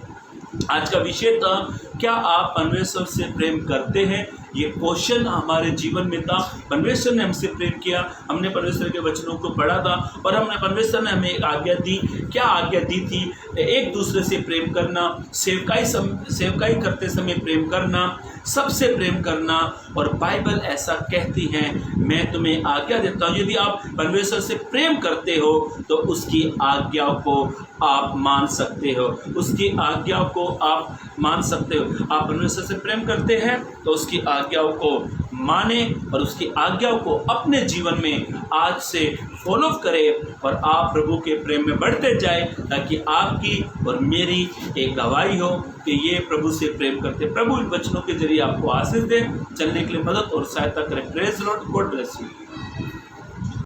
आज का विषय था, क्या आप परमेश्वर से प्रेम करते हैं? ये क्वेश्चन हमारे जीवन में था। परमेश्वर ने हमसे प्रेम किया, हमने परमेश्वर के वचनों को पढ़ा था, और हमने परमेश्वर ने हमें एक आज्ञा दी। क्या आज्ञा दी थी? एक दूसरे से प्रेम करना, सेवकाई करते समय प्रेम करना, सबसे प्रेम करना। और बाइबल ऐसा कहती है, मैं तुम्हें आज्ञा देता हूँ, यदि आप परमेश्वर से प्रेम करते हो तो उसकी आज्ञाओं को आप मान सकते हो, उसकी आज्ञाओं को आप मान सकते हो। आप परमेश्वर से प्रेम करते हैं तो उसकी आज्ञाओं को माने और उसकी आज्ञाओं को अपने जीवन में आज से फॉलो करें, और आप प्रभु के प्रेम में बढ़ते जाए, ताकि आपकी और मेरी एक गवाही हो कि ये प्रभु से प्रेम करते। प्रभु इन वचनों के जरिए आपको आशीष दे, चलने के लिए मदद और सहायता करें। Praise Lord, God bless you.